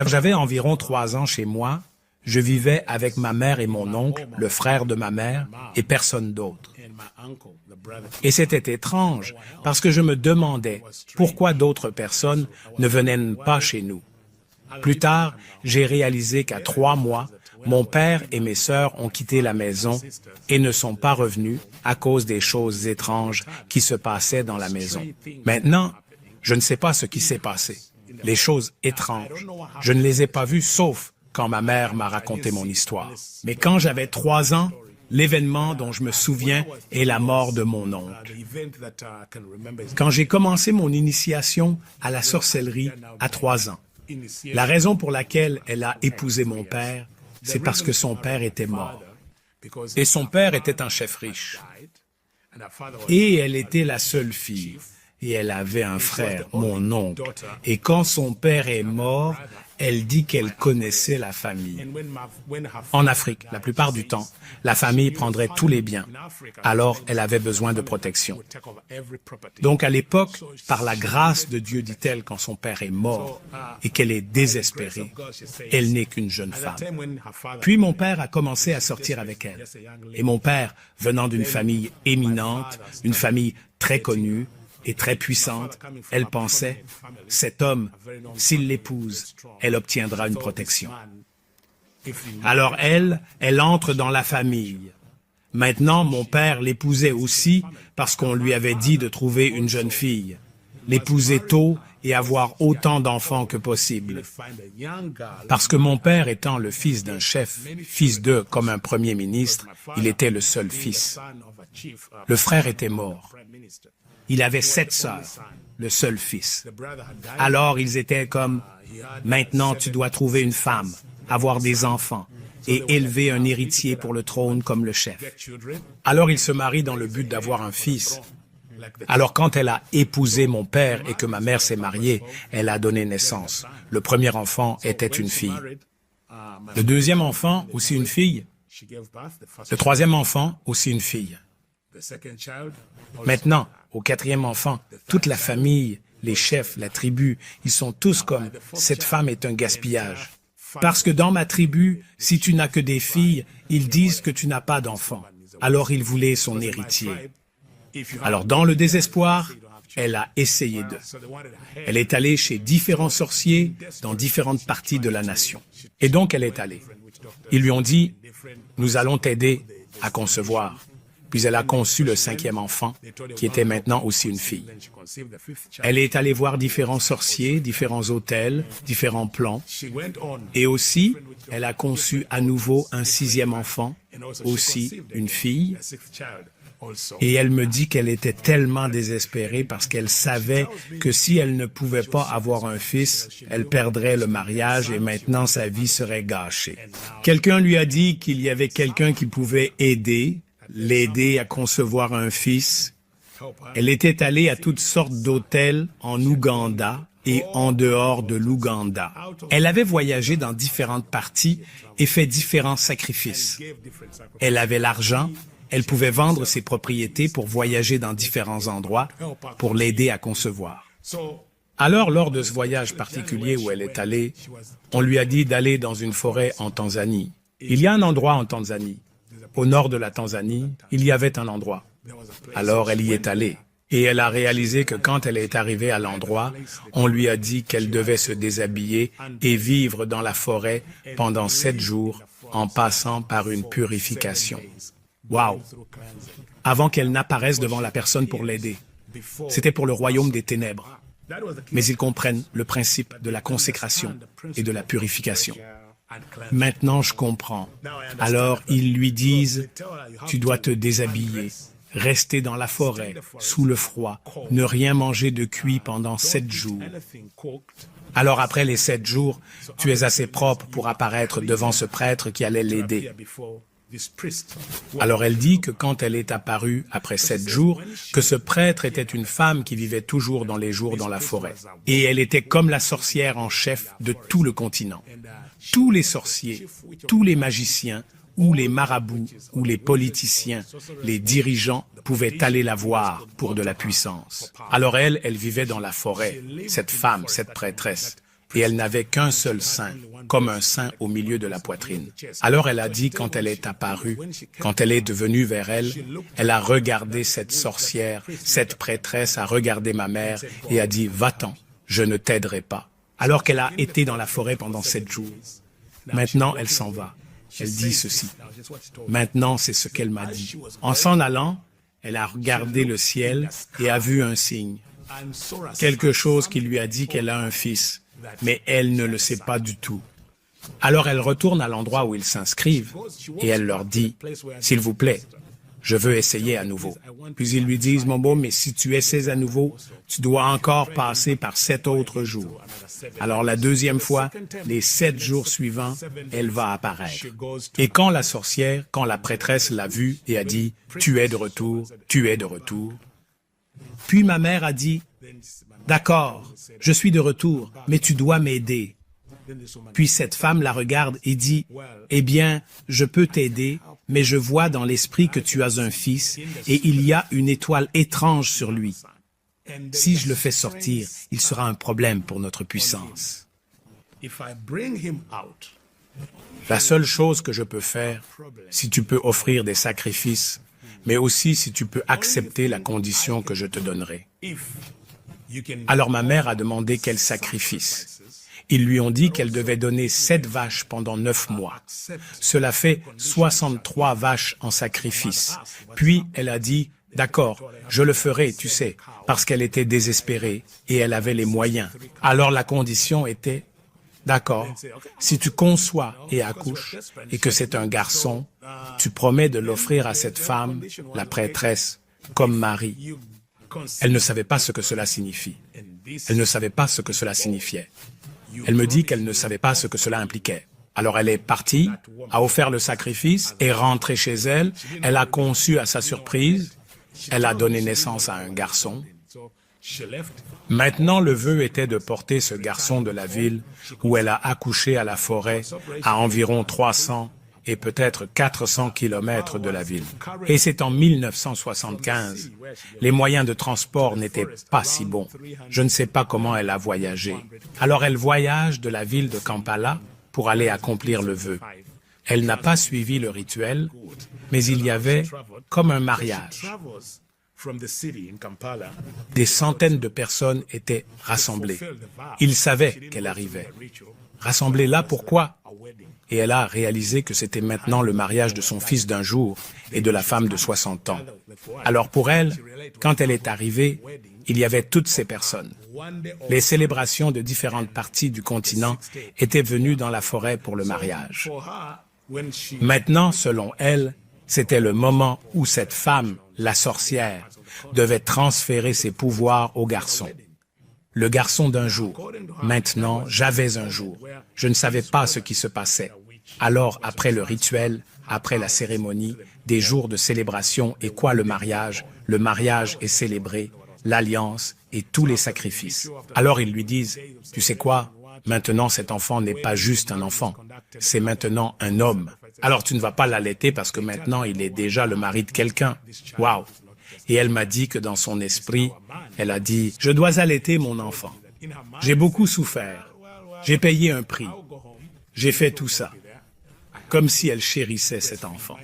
J'avais environ 3 ans chez moi. Je vivais avec ma mère et mon oncle, le frère de ma mère, et personne d'autre. Et c'était étrange, parce que je me demandais pourquoi d'autres personnes ne venaient pas chez nous. Plus tard, j'ai réalisé qu'à 3 mois, mon père et mes sœurs ont quitté la maison et ne sont pas revenus à cause des choses étranges qui se passaient dans la maison. Maintenant, je ne sais pas ce qui s'est passé. Les choses étranges. Je ne les ai pas vues sauf quand ma mère m'a raconté mon histoire. Mais quand j'avais 3 ans, l'événement dont je me souviens est la mort de mon oncle. Quand j'ai commencé mon initiation à la sorcellerie à 3 ans, la raison pour laquelle elle a épousé mon père, c'est parce que son père était mort. Et son père était un chef riche. Et elle était la seule fille. Et elle avait un frère, mon oncle. Et quand son père est mort, elle dit qu'elle connaissait la famille. En Afrique, la plupart du temps, la famille prendrait tous les biens. Alors, elle avait besoin de protection. Donc, à l'époque, par la grâce de Dieu, dit-elle, quand son père est mort et qu'elle est désespérée, elle n'est qu'une jeune femme. Puis mon père a commencé à sortir avec elle. Et mon père, venant d'une famille éminente, une famille très connue, et très puissante, elle pensait, cet homme, s'il l'épouse, elle obtiendra une protection. Alors elle entre dans la famille. Maintenant, mon père l'épousait aussi parce qu'on lui avait dit de trouver une jeune fille, l'épouser tôt et avoir autant d'enfants que possible. Parce que mon père étant le fils d'un chef, fils de comme un premier ministre, il était le seul fils. Le frère était mort. Il avait 7 sœurs, le seul fils. Alors ils étaient comme, maintenant tu dois trouver une femme, avoir des enfants et élever un héritier pour le trône comme le chef. Alors il se marie dans le but d'avoir un fils. Alors quand elle a épousé mon père et que ma mère s'est mariée, elle a donné naissance. Le premier enfant était une fille. Le deuxième enfant, aussi une fille. Le troisième enfant, aussi une fille. Maintenant, au 4e enfant, toute la famille, les chefs, la tribu, ils sont tous comme « cette femme est un gaspillage ». Parce que dans ma tribu, si tu n'as que des filles, ils disent que tu n'as pas d'enfants. Alors ils voulaient son héritier. Alors dans le désespoir, elle a essayé d'eux. Elle est allée chez différents sorciers dans différentes parties de la nation. Et donc elle est allée. Ils lui ont dit « nous allons t'aider à concevoir ». Puis elle a conçu le 5e enfant, qui était maintenant aussi une fille. Elle est allée voir différents sorciers, différents autels, différents plans. Et aussi, elle a conçu à nouveau un 6e enfant, aussi une fille. Et elle me dit qu'elle était tellement désespérée parce qu'elle savait que si elle ne pouvait pas avoir un fils, elle perdrait le mariage et maintenant sa vie serait gâchée. Quelqu'un lui a dit qu'il y avait quelqu'un qui pouvait l'aider à concevoir un fils. Elle était allée à toutes sortes d'hôtels en Ouganda et en dehors de l'Ouganda. Elle avait voyagé dans différentes parties et fait différents sacrifices. Elle avait l'argent, elle pouvait vendre ses propriétés pour voyager dans différents endroits pour l'aider à concevoir. Alors, lors de ce voyage particulier où elle est allée, on lui a dit d'aller dans une forêt en Tanzanie. Il y a un endroit en Tanzanie. Au nord de la Tanzanie, il y avait un endroit. Alors elle y est allée. Et elle a réalisé que quand elle est arrivée à l'endroit, on lui a dit qu'elle devait se déshabiller et vivre dans la forêt pendant 7 jours en passant par une purification. Waouh! Avant qu'elle n'apparaisse devant la personne pour l'aider. C'était pour le royaume des ténèbres. Mais ils comprennent le principe de la consécration et de la purification. Maintenant, je comprends. Alors, ils lui disent, tu dois te déshabiller, rester dans la forêt, sous le froid, ne rien manger de cuit pendant 7 jours. Alors, après les 7 jours, tu es assez propre pour apparaître devant ce prêtre qui allait l'aider. Alors elle dit que quand elle est apparue après 7 jours, que ce prêtre était une femme qui vivait toujours dans les jours dans la forêt. Et elle était comme la sorcière en chef de tout le continent. Tous les sorciers, tous les magiciens, ou les marabouts, ou les politiciens, les dirigeants pouvaient aller la voir pour de la puissance. Alors elle vivait dans la forêt, cette femme, cette prêtresse. et elle n'avait qu'un seul sein, comme un sein au milieu de la poitrine. Alors elle a dit quand elle est apparue, quand elle est devenue vers elle, elle a regardé cette sorcière, cette prêtresse a regardé ma mère et a dit « Va-t'en, je ne t'aiderai pas ». Alors qu'elle a été dans la forêt pendant 7 jours. Maintenant, elle s'en va. Elle dit ceci. Maintenant, c'est ce qu'elle m'a dit. En s'en allant, elle a regardé le ciel et a vu un signe. Quelque chose qui lui a dit qu'elle a un fils, mais elle ne le sait pas du tout. Alors elle retourne à l'endroit où ils s'inscrivent et elle leur dit « S'il vous plaît, je veux essayer à nouveau. » Puis ils lui disent « Mon beau, mais si tu essaies à nouveau, tu dois encore passer par 7 autres jours. » Alors la deuxième fois, les 7 jours suivants, elle va apparaître. Et quand la sorcière, quand la prêtresse l'a vue et a dit « Tu es de retour, tu es de retour. » Puis ma mère a dit « D'accord, je suis de retour, mais tu dois m'aider. » Puis cette femme la regarde et dit « Eh bien, je peux t'aider, mais je vois dans l'esprit que tu as un fils et il y a une étoile étrange sur lui. Si je le fais sortir, il sera un problème pour notre puissance. La seule chose que je peux faire, si tu peux offrir des sacrifices, mais aussi si tu peux accepter la condition que je te donnerai. » Alors ma mère a demandé quel sacrifice. Ils lui ont dit qu'elle devait donner 7 vaches pendant 9 mois. Cela fait 63 vaches en sacrifice. Puis elle a dit « D'accord, je le ferai, tu sais, parce qu'elle était désespérée et elle avait les moyens. » Alors la condition était « D'accord, si tu conçois et accouches et que c'est un garçon, tu promets de l'offrir à cette femme, la prêtresse, comme mari. » Elle ne savait pas ce que cela signifie. Elle ne savait pas ce que cela signifiait. Elle me dit qu'elle ne savait pas ce que cela impliquait. Alors elle est partie, a offert le sacrifice, est rentrée chez elle, elle a conçu à sa surprise, elle a donné naissance à un garçon. Maintenant, le vœu était de porter ce garçon de la ville où elle a accouché à la forêt à environ 300 et peut-être 400 kilomètres de la ville. Et c'est en 1975. Les moyens de transport n'étaient pas si bons. Je ne sais pas comment elle a voyagé. Alors elle voyage de la ville de Kampala pour aller accomplir le vœu. Elle n'a pas suivi le rituel, mais il y avait comme un mariage. Des centaines de personnes étaient rassemblées. Ils savaient qu'elle arrivait. Rassemblées là, pourquoi? Et elle a réalisé que c'était maintenant le mariage de son fils d'1 jour et de la femme de 60 ans. Alors pour elle, quand elle est arrivée, il y avait toutes ces personnes. Les célébrations de différentes parties du continent étaient venues dans la forêt pour le mariage. Maintenant, selon elle, c'était le moment où cette femme, la sorcière, devait transférer ses pouvoirs au garçon. Le garçon d'1 jour. Maintenant, j'avais 1 jour. Je ne savais pas ce qui se passait. Alors, après le rituel, après la cérémonie, des jours de célébration et quoi le mariage est célébré, l'alliance et tous les sacrifices. Alors ils lui disent, tu sais quoi, maintenant cet enfant n'est pas juste un enfant, c'est maintenant un homme. Alors tu ne vas pas l'allaiter parce que maintenant il est déjà le mari de quelqu'un. Waouh! Et elle m'a dit que dans son esprit, elle a dit, je dois allaiter mon enfant. J'ai beaucoup souffert. J'ai payé un prix. J'ai fait tout ça. Comme si elle chérissait cet enfant.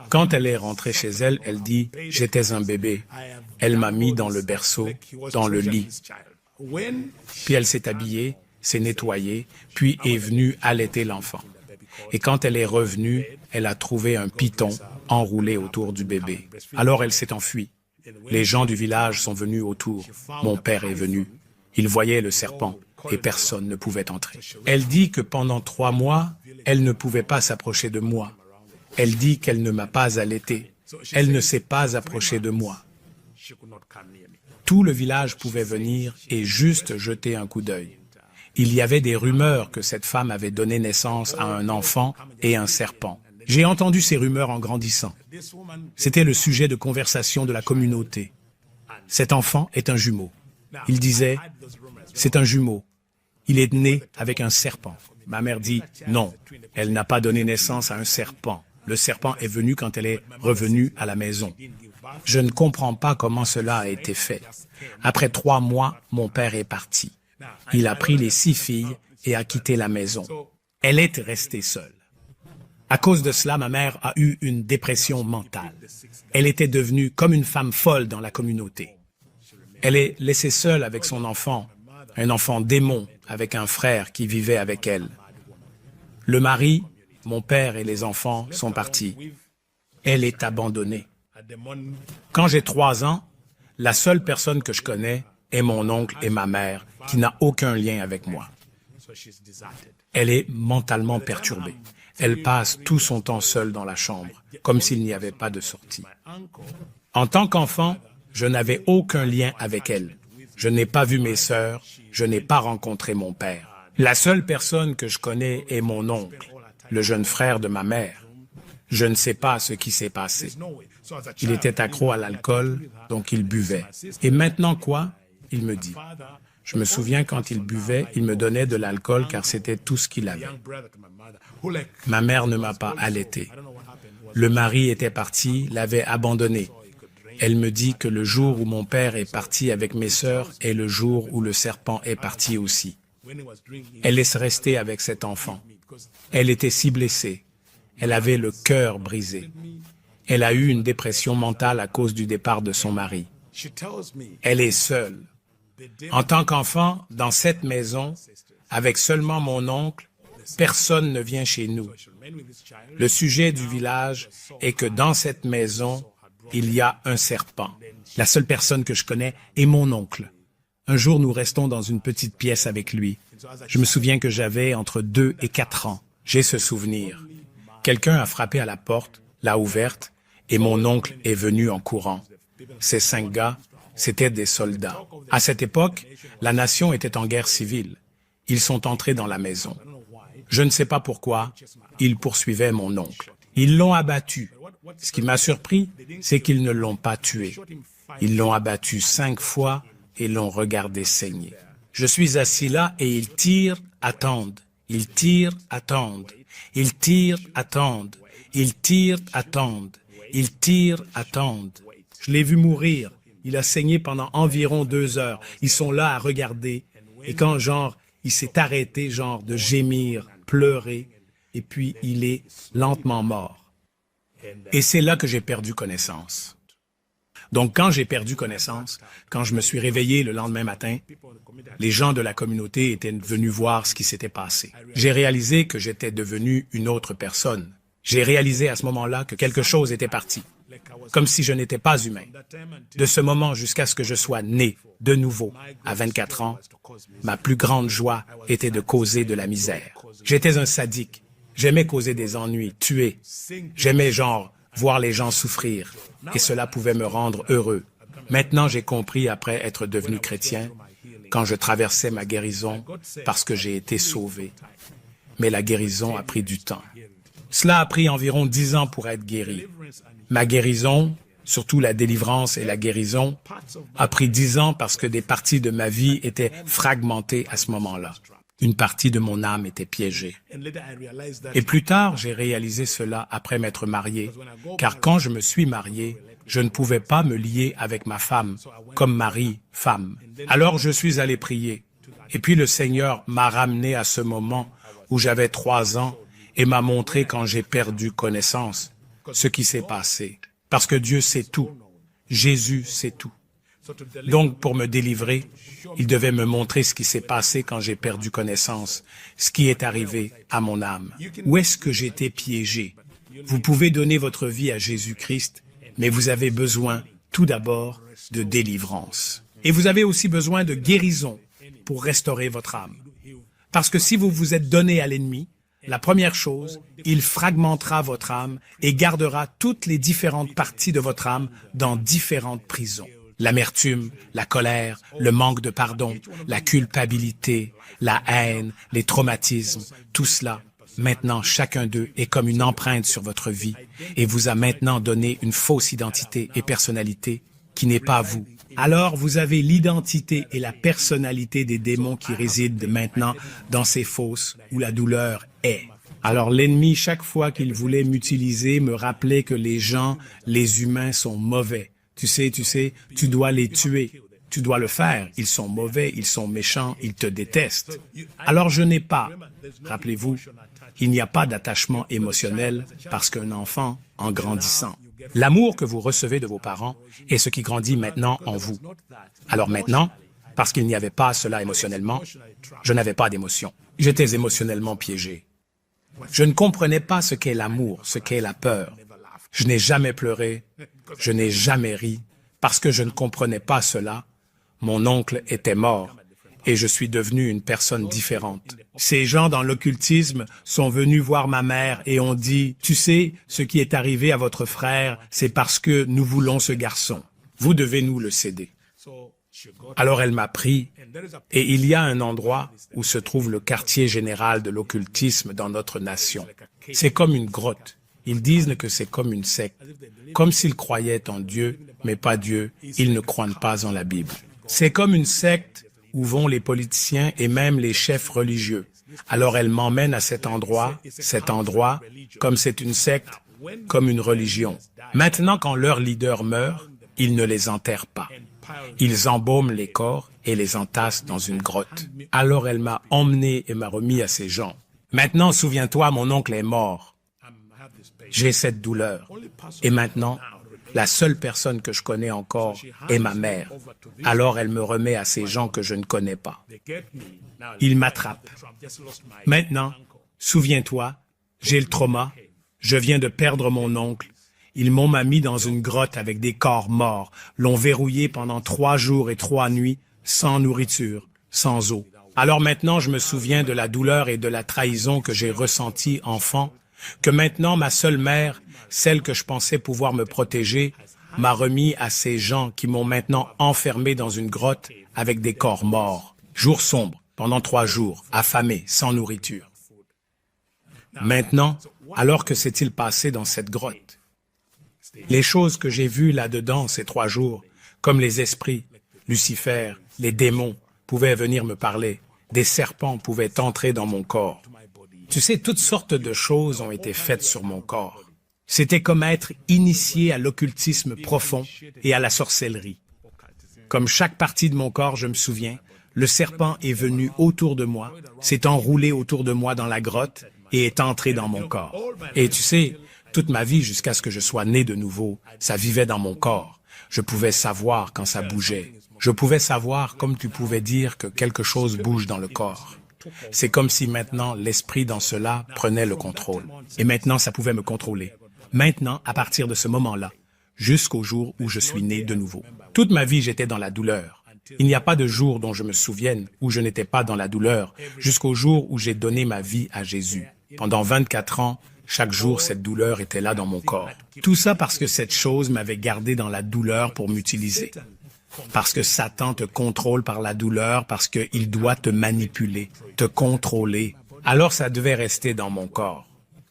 Quand elle est rentrée chez elle, elle dit, j'étais un bébé. Elle m'a mis dans le berceau, dans le lit. Puis elle s'est habillée, s'est nettoyée, puis est venue allaiter l'enfant. Et quand elle est revenue, elle a trouvé un python enroulé autour du bébé. Alors elle s'est enfuie. Les gens du village sont venus autour. Mon père est venu. Il voyait le serpent et personne ne pouvait entrer. Elle dit que pendant 3 mois, elle ne pouvait pas s'approcher de moi. Elle dit qu'elle ne m'a pas allaité. Elle ne s'est pas approchée de moi. Tout le village pouvait venir et juste jeter un coup d'œil. Il y avait des rumeurs que cette femme avait donné naissance à un enfant et un serpent. J'ai entendu ces rumeurs en grandissant. C'était le sujet de conversation de la communauté. Cet enfant est un jumeau. Il disait, c'est un jumeau. Il est né avec un serpent. Ma mère dit, non, elle n'a pas donné naissance à un serpent. Le serpent est venu quand elle est revenue à la maison. Je ne comprends pas comment cela a été fait. Après 3 mois, mon père est parti. Il a pris les 6 filles et a quitté la maison. Elle est restée seule. À cause de cela, ma mère a eu une dépression mentale. Elle était devenue comme une femme folle dans la communauté. Elle est laissée seule avec son enfant, un enfant démon avec un frère qui vivait avec elle. Le mari, mon père et les enfants sont partis. Elle est abandonnée. Quand j'ai 3 ans, la seule personne que je connais est mon oncle et ma mère, qui n'a aucun lien avec moi. Elle est mentalement perturbée. Elle passe tout son temps seule dans la chambre, comme s'il n'y avait pas de sortie. En tant qu'enfant, je n'avais aucun lien avec elle. Je n'ai pas vu mes sœurs, je n'ai pas rencontré mon père. La seule personne que je connais est mon oncle, le jeune frère de ma mère. Je ne sais pas ce qui s'est passé. Il était accro à l'alcool, donc il buvait. Et maintenant quoi? Il me dit. Je me souviens quand il buvait, il me donnait de l'alcool car c'était tout ce qu'il avait. Ma mère ne m'a pas allaité. Le mari était parti, l'avait abandonné. Elle me dit que le jour où mon père est parti avec mes sœurs est le jour où le serpent est parti aussi. Elle est restée avec cet enfant. Elle était si blessée. Elle avait le cœur brisé. Elle a eu une dépression mentale à cause du départ de son mari. Elle est seule. En tant qu'enfant, dans cette maison, avec seulement mon oncle, personne ne vient chez nous. Le sujet du village est que dans cette maison, il y a un serpent. La seule personne que je connais est mon oncle. Un jour, nous restons dans une petite pièce avec lui. Je me souviens que j'avais entre 2 et 4 ans. J'ai ce souvenir. Quelqu'un a frappé à la porte, l'a ouverte, et mon oncle est venu en courant. Ces 5 gars, c'étaient des soldats. À cette époque, la nation était en guerre civile. Ils sont entrés dans la maison. Je ne sais pas pourquoi, ils poursuivaient mon oncle. Ils l'ont abattu. Ce qui m'a surpris, c'est qu'ils ne l'ont pas tué. Ils l'ont abattu 5 fois et l'ont regardé saigner. Je suis assis là et ils tirent, attendent. Ils tirent, attendent. Ils tirent, attendent. Ils tirent, attendent. Ils tirent, attendent. Je l'ai vu mourir. Il a saigné pendant environ 2 heures. Ils sont là à regarder. Et quand, il s'est arrêté, de gémir, pleurer, et puis il est lentement mort. Et c'est là que j'ai perdu connaissance. Donc, quand j'ai perdu connaissance, quand je me suis réveillé le lendemain matin, les gens de la communauté étaient venus voir ce qui s'était passé. J'ai réalisé que j'étais devenu une autre personne. J'ai réalisé à ce moment-là que quelque chose était parti, comme si je n'étais pas humain. De ce moment jusqu'à ce que je sois né de nouveau, à 24 ans, ma plus grande joie était de causer de la misère. J'étais un sadique. J'aimais causer des ennuis, tuer. J'aimais voir les gens souffrir. Et cela pouvait me rendre heureux. Maintenant, j'ai compris après être devenu chrétien, quand je traversais ma guérison, parce que j'ai été sauvé. Mais la guérison a pris du temps. Cela a pris environ 10 ans pour être guéri. Ma guérison, surtout la délivrance et la guérison, a pris 10 ans parce que des parties de ma vie étaient fragmentées à ce moment-là. Une partie de mon âme était piégée. Et plus tard, j'ai réalisé cela après m'être marié, car quand je me suis marié, je ne pouvais pas me lier avec ma femme, comme mari, femme. Alors je suis allé prier. Et puis le Seigneur m'a ramené à ce moment où j'avais 3 ans et m'a montré quand j'ai perdu connaissance, ce qui s'est passé. Parce que Dieu sait tout. Jésus sait tout. Donc, pour me délivrer, il devait me montrer ce qui s'est passé quand j'ai perdu connaissance, ce qui est arrivé à mon âme. Où est-ce que j'étais piégé? Vous pouvez donner votre vie à Jésus-Christ, mais vous avez besoin, tout d'abord, de délivrance. Et vous avez aussi besoin de guérison pour restaurer votre âme. Parce que si vous vous êtes donné à l'ennemi, la première chose, il fragmentera votre âme et gardera toutes les différentes parties de votre âme dans différentes prisons. L'amertume, la colère, le manque de pardon, la culpabilité, la haine, les traumatismes, tout cela, maintenant chacun d'eux est comme une empreinte sur votre vie et vous a maintenant donné une fausse identité et personnalité qui n'est pas vous. Alors vous avez l'identité et la personnalité des démons qui résident maintenant dans ces fosses où la douleur est. Alors l'ennemi, chaque fois qu'il voulait m'utiliser, me rappelait que les gens, les humains sont mauvais. Tu sais, tu dois les tuer. Tu dois le faire. Ils sont mauvais, ils sont méchants, ils te détestent. Alors je n'ai pas, rappelez-vous, il n'y a pas d'attachement émotionnel parce qu'un enfant, en grandissant, l'amour que vous recevez de vos parents est ce qui grandit maintenant en vous. Alors maintenant, parce qu'il n'y avait pas cela émotionnellement, je n'avais pas d'émotion. J'étais émotionnellement piégé. Je ne comprenais pas ce qu'est l'amour, ce qu'est la peur. Je n'ai jamais pleuré, je n'ai jamais ri, parce que je ne comprenais pas cela. Mon oncle était mort et je suis devenu une personne différente. Ces gens dans l'occultisme sont venus voir ma mère et ont dit, « Tu sais, ce qui est arrivé à votre frère, c'est parce que nous voulons ce garçon. Vous devez nous le céder. » Alors elle m'a pris et il y a un endroit où se trouve le quartier général de l'occultisme dans notre nation. C'est comme une grotte. Ils disent que c'est comme une secte, comme s'ils croyaient en Dieu, mais pas Dieu. Ils ne croient pas en la Bible. C'est comme une secte où vont les politiciens et même les chefs religieux. Alors elle m'emmène à cet endroit, comme c'est une secte, comme une religion. Maintenant, quand leur leader meurt, ils ne les enterrent pas. Ils embaument les corps et les entassent dans une grotte. Alors elle m'a emmené et m'a remis à ces gens. Maintenant, souviens-toi, mon oncle est mort. J'ai cette douleur. Et maintenant, la seule personne que je connais encore est ma mère. Alors elle me remet à ces gens que je ne connais pas. Ils m'attrapent. Maintenant, souviens-toi, j'ai le trauma. Je viens de perdre mon oncle. Ils m'ont mis dans une grotte avec des corps morts, l'ont verrouillé pendant 3 jours et 3 nuits, sans nourriture, sans eau. Alors maintenant, je me souviens de la douleur et de la trahison que j'ai ressentie enfant, que maintenant ma seule mère, celle que je pensais pouvoir me protéger, m'a remis à ces gens qui m'ont maintenant enfermé dans une grotte avec des corps morts. Jour sombre, pendant 3 jours, affamé, sans nourriture. Maintenant, alors que s'est-il passé dans cette grotte? Les choses que j'ai vues là-dedans ces 3 jours, comme les esprits, Lucifer, les démons, pouvaient venir me parler. Des serpents pouvaient entrer dans mon corps. Tu sais, toutes sortes de choses ont été faites sur mon corps. C'était comme être initié à l'occultisme profond et à la sorcellerie. Comme chaque partie de mon corps, je me souviens, le serpent est venu autour de moi, s'est enroulé autour de moi dans la grotte et est entré dans mon corps. Et tu sais, toute ma vie, jusqu'à ce que je sois né de nouveau, ça vivait dans mon corps. Je pouvais savoir quand ça bougeait. Je pouvais savoir comme tu pouvais dire que quelque chose bouge dans le corps. C'est comme si maintenant l'esprit dans cela prenait le contrôle. Et maintenant, ça pouvait me contrôler. Maintenant, à partir de ce moment-là, jusqu'au jour où je suis né de nouveau. Toute ma vie, j'étais dans la douleur. Il n'y a pas de jour dont je me souvienne où je n'étais pas dans la douleur, jusqu'au jour où j'ai donné ma vie à Jésus. Pendant 24 ans, chaque jour, cette douleur était là dans mon corps. Tout ça parce que cette chose m'avait gardé dans la douleur pour m'utiliser. Parce que Satan te contrôle par la douleur, parce qu'il doit te manipuler, te contrôler. Alors ça devait rester dans mon corps.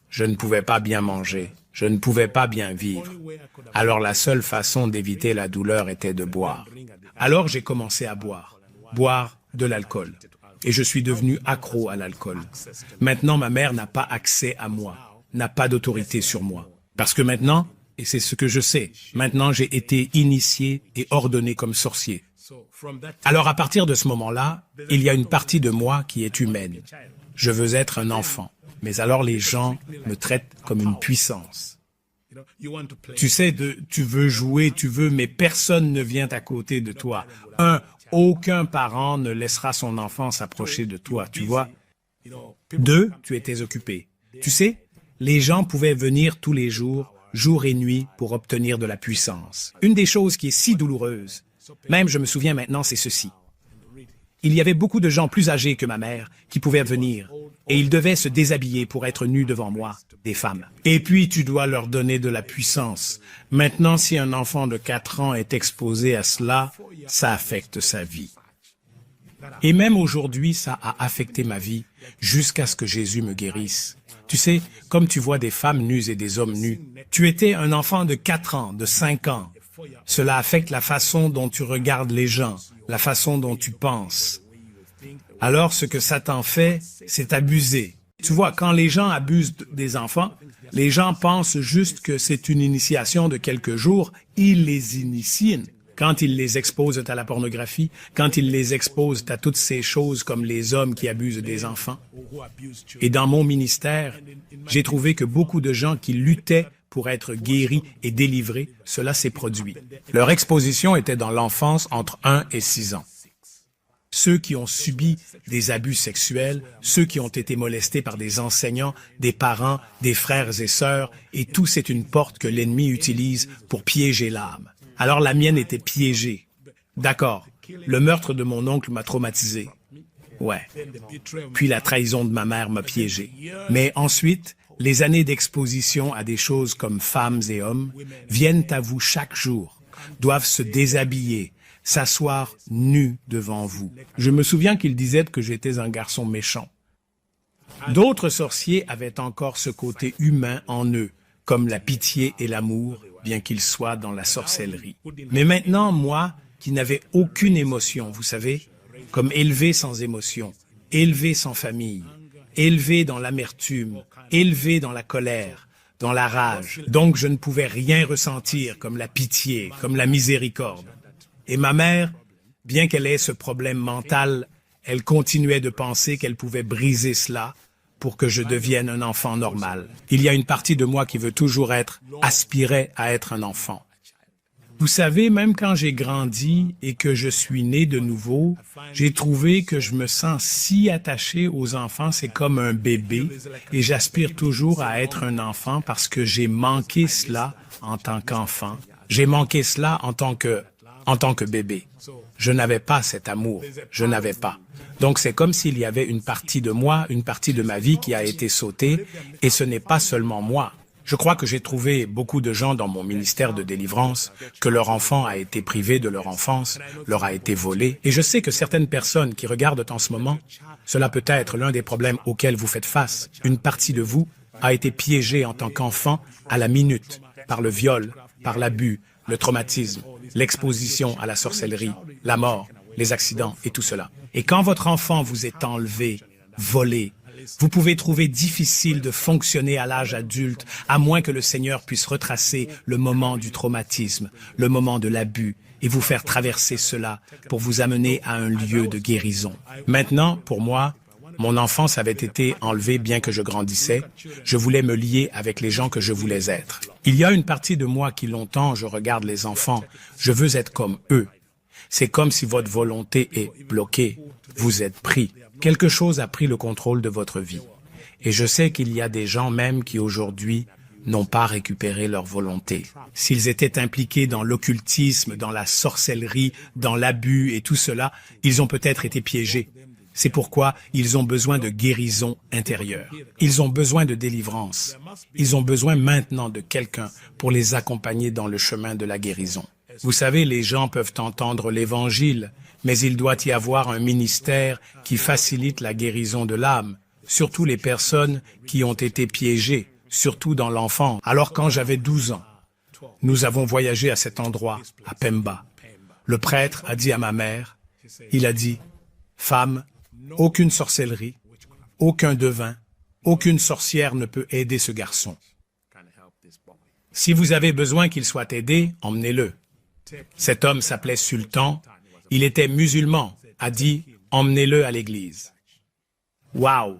Je ne pouvais pas bien manger, je ne pouvais pas bien vivre. Alors la seule façon d'éviter la douleur était de boire. Alors j'ai commencé à boire de l'alcool. Et je suis devenu accro à l'alcool. Maintenant, ma mère n'a pas accès à moi, n'a pas d'autorité sur moi. Parce que maintenant, et c'est ce que je sais, maintenant j'ai été initié et ordonné comme sorcier. Alors à partir de ce moment-là, il y a une partie de moi qui est humaine. Je veux être un enfant, mais alors les gens me traitent comme une puissance. Tu sais, tu veux jouer, mais personne ne vient à côté de toi. Aucun parent ne laissera son enfant s'approcher de toi, tu vois. 2, tu étais occupé. Tu sais, les gens pouvaient venir tous les jours, jour et nuit, pour obtenir de la puissance. Une des choses qui est si douloureuse, même je me souviens maintenant, c'est ceci. Il y avait beaucoup de gens plus âgés que ma mère qui pouvaient venir, et ils devaient se déshabiller pour être nus devant moi, des femmes. Et puis tu dois leur donner de la puissance. Maintenant, si un enfant de 4 ans est exposé à cela, ça affecte sa vie. Et même aujourd'hui, ça a affecté ma vie jusqu'à ce que Jésus me guérisse. Tu sais, comme tu vois des femmes nues et des hommes nus, tu étais un enfant de 4 ans, de 5 ans. Cela affecte la façon dont tu regardes les gens, la façon dont tu penses. Alors, ce que Satan fait, c'est abuser. Tu vois, quand les gens abusent des enfants, les gens pensent juste que c'est une initiation de quelques jours. Ils les initient quand ils les exposent à la pornographie, quand ils les exposent à toutes ces choses comme les hommes qui abusent des enfants. Et dans mon ministère, j'ai trouvé que beaucoup de gens qui luttaient pour être guéris et délivrés, cela s'est produit. Leur exposition était dans l'enfance entre 1 et 6 ans. Ceux qui ont subi des abus sexuels, ceux qui ont été molestés par des enseignants, des parents, des frères et sœurs, et tout c'est une porte que l'ennemi utilise pour piéger l'âme. Alors la mienne était piégée. D'accord, le meurtre de mon oncle m'a traumatisé. Ouais. Puis la trahison de ma mère m'a piégé. Mais ensuite, les années d'exposition à des choses comme femmes et hommes viennent à vous chaque jour, doivent se déshabiller, s'asseoir nus devant vous. Je me souviens qu'ils disaient que j'étais un garçon méchant. D'autres sorciers avaient encore ce côté humain en eux, comme la pitié et l'amour, bien qu'ils soient dans la sorcellerie. Mais maintenant, moi, qui n'avais aucune émotion, vous savez, comme élevé sans émotion, élevé sans famille, élevé dans l'amertume, élevé dans la colère, dans la rage. Donc je ne pouvais rien ressentir comme la pitié, comme la miséricorde. Et ma mère, bien qu'elle ait ce problème mental, elle continuait de penser qu'elle pouvait briser cela pour que je devienne un enfant normal. Il y a une partie de moi qui veut toujours aspirer à être un enfant. Vous savez, même quand j'ai grandi et que je suis né de nouveau, j'ai trouvé que je me sens si attaché aux enfants, c'est comme un bébé, et j'aspire toujours à être un enfant parce que j'ai manqué cela en tant qu'enfant. J'ai manqué cela en tant que bébé. Je n'avais pas cet amour, je n'avais pas. Donc c'est comme s'il y avait une partie de moi, une partie de ma vie qui a été sautée, et ce n'est pas seulement moi. Je crois que j'ai trouvé beaucoup de gens dans mon ministère de délivrance, que leur enfant a été privé de leur enfance, leur a été volé. Et je sais que certaines personnes qui regardent en ce moment, cela peut être l'un des problèmes auxquels vous faites face. Une partie de vous a été piégée en tant qu'enfant à la minute, par le viol, par l'abus, le traumatisme, l'exposition à la sorcellerie, la mort, les accidents et tout cela. Et quand votre enfant vous est enlevé, volé, vous pouvez trouver difficile de fonctionner à l'âge adulte, à moins que le Seigneur puisse retracer le moment du traumatisme, le moment de l'abus, et vous faire traverser cela pour vous amener à un lieu de guérison. Maintenant, pour moi, mon enfance avait été enlevée bien que je grandissais. Je voulais me lier avec les gens que je voulais être. Il y a une partie de moi qui longtemps, je regarde les enfants, je veux être comme eux. C'est comme si votre volonté est bloquée, vous êtes pris. Quelque chose a pris le contrôle de votre vie. Et je sais qu'il y a des gens même qui aujourd'hui n'ont pas récupéré leur volonté. S'ils étaient impliqués dans l'occultisme, dans la sorcellerie, dans l'abus et tout cela, ils ont peut-être été piégés. C'est pourquoi ils ont besoin de guérison intérieure. Ils ont besoin de délivrance. Ils ont besoin maintenant de quelqu'un pour les accompagner dans le chemin de la guérison. Vous savez, les gens peuvent entendre l'Évangile, mais il doit y avoir un ministère qui facilite la guérison de l'âme, surtout les personnes qui ont été piégées, surtout dans l'enfance. Alors quand j'avais 12 ans, nous avons voyagé à cet endroit, à Pemba. Le prêtre a dit à ma mère, il a dit, « Femme, aucune sorcellerie, aucun devin, aucune sorcière ne peut aider ce garçon. Si vous avez besoin qu'il soit aidé, emmenez-le. » Cet homme s'appelait Sultan, il était musulman, a dit « Emmenez-le à l'église. » Waouh!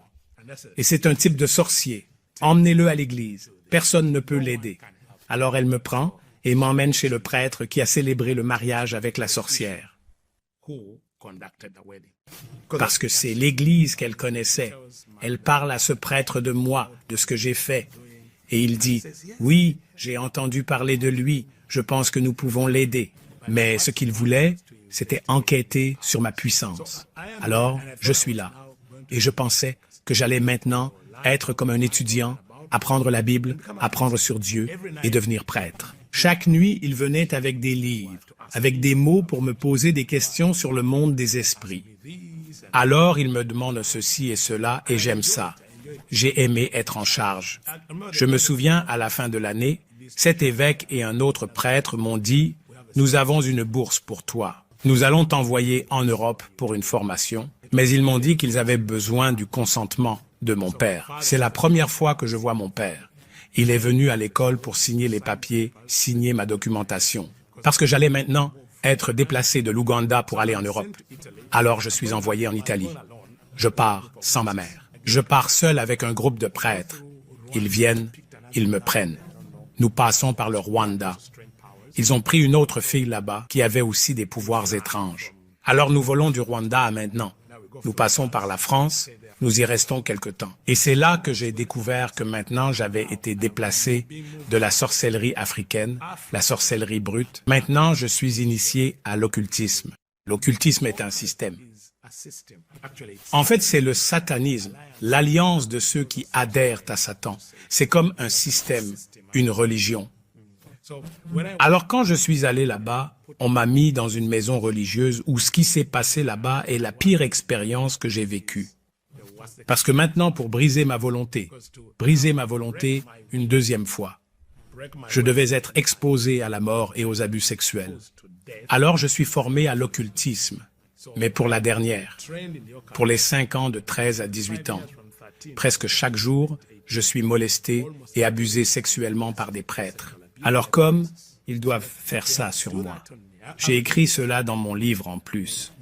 Et c'est un type de sorcier. Emmenez-le à l'église. Personne ne peut l'aider. Alors elle me prend et m'emmène chez le prêtre qui a célébré le mariage avec la sorcière. Parce que c'est l'église qu'elle connaissait. Elle parle à ce prêtre de moi, de ce que j'ai fait. Et il dit « Oui, j'ai entendu parler de lui. Je pense que nous pouvons l'aider. » Mais ce qu'il voulait, c'était enquêter sur ma puissance. Alors, je suis là. Et je pensais que j'allais maintenant être comme un étudiant, apprendre la Bible, apprendre sur Dieu et devenir prêtre. Chaque nuit, il venait avec des livres, avec des mots pour me poser des questions sur le monde des esprits. Alors, il me demande ceci et cela et j'aime ça. J'ai aimé être en charge. Je me souviens, à la fin de l'année, cet évêque et un autre prêtre m'ont dit « Nous avons une bourse pour toi. Nous allons t'envoyer en Europe pour une formation. » Mais ils m'ont dit qu'ils avaient besoin du consentement de mon père. C'est la première fois que je vois mon père. Il est venu à l'école pour signer les papiers, signer ma documentation. Parce que j'allais maintenant être déplacé de l'Ouganda pour aller en Europe. Alors je suis envoyé en Italie. Je pars sans ma mère. Je pars seul avec un groupe de prêtres. Ils viennent, ils me prennent. Nous passons par le Rwanda. Ils ont pris une autre fille là-bas qui avait aussi des pouvoirs étranges. Alors nous volons du Rwanda à maintenant. Nous passons par la France, nous y restons quelque temps. Et c'est là que j'ai découvert que maintenant j'avais été déplacé de la sorcellerie africaine, la sorcellerie brute. Maintenant, je suis initié à l'occultisme. L'occultisme est un système. En fait, c'est le satanisme, l'alliance de ceux qui adhèrent à Satan. C'est comme un système, une religion. Alors quand je suis allé là-bas, on m'a mis dans une maison religieuse où ce qui s'est passé là-bas est la pire expérience que j'ai vécue. Parce que maintenant, pour briser ma volonté une deuxième fois, je devais être exposé à la mort et aux abus sexuels. Alors je suis formé à l'occultisme, mais pour la dernière, pour les 5 ans de 13 à 18 ans. Presque chaque jour, je suis molesté et abusé sexuellement par des prêtres. Alors comme ils doivent faire ça sur moi, j'ai écrit cela dans mon livre en plus,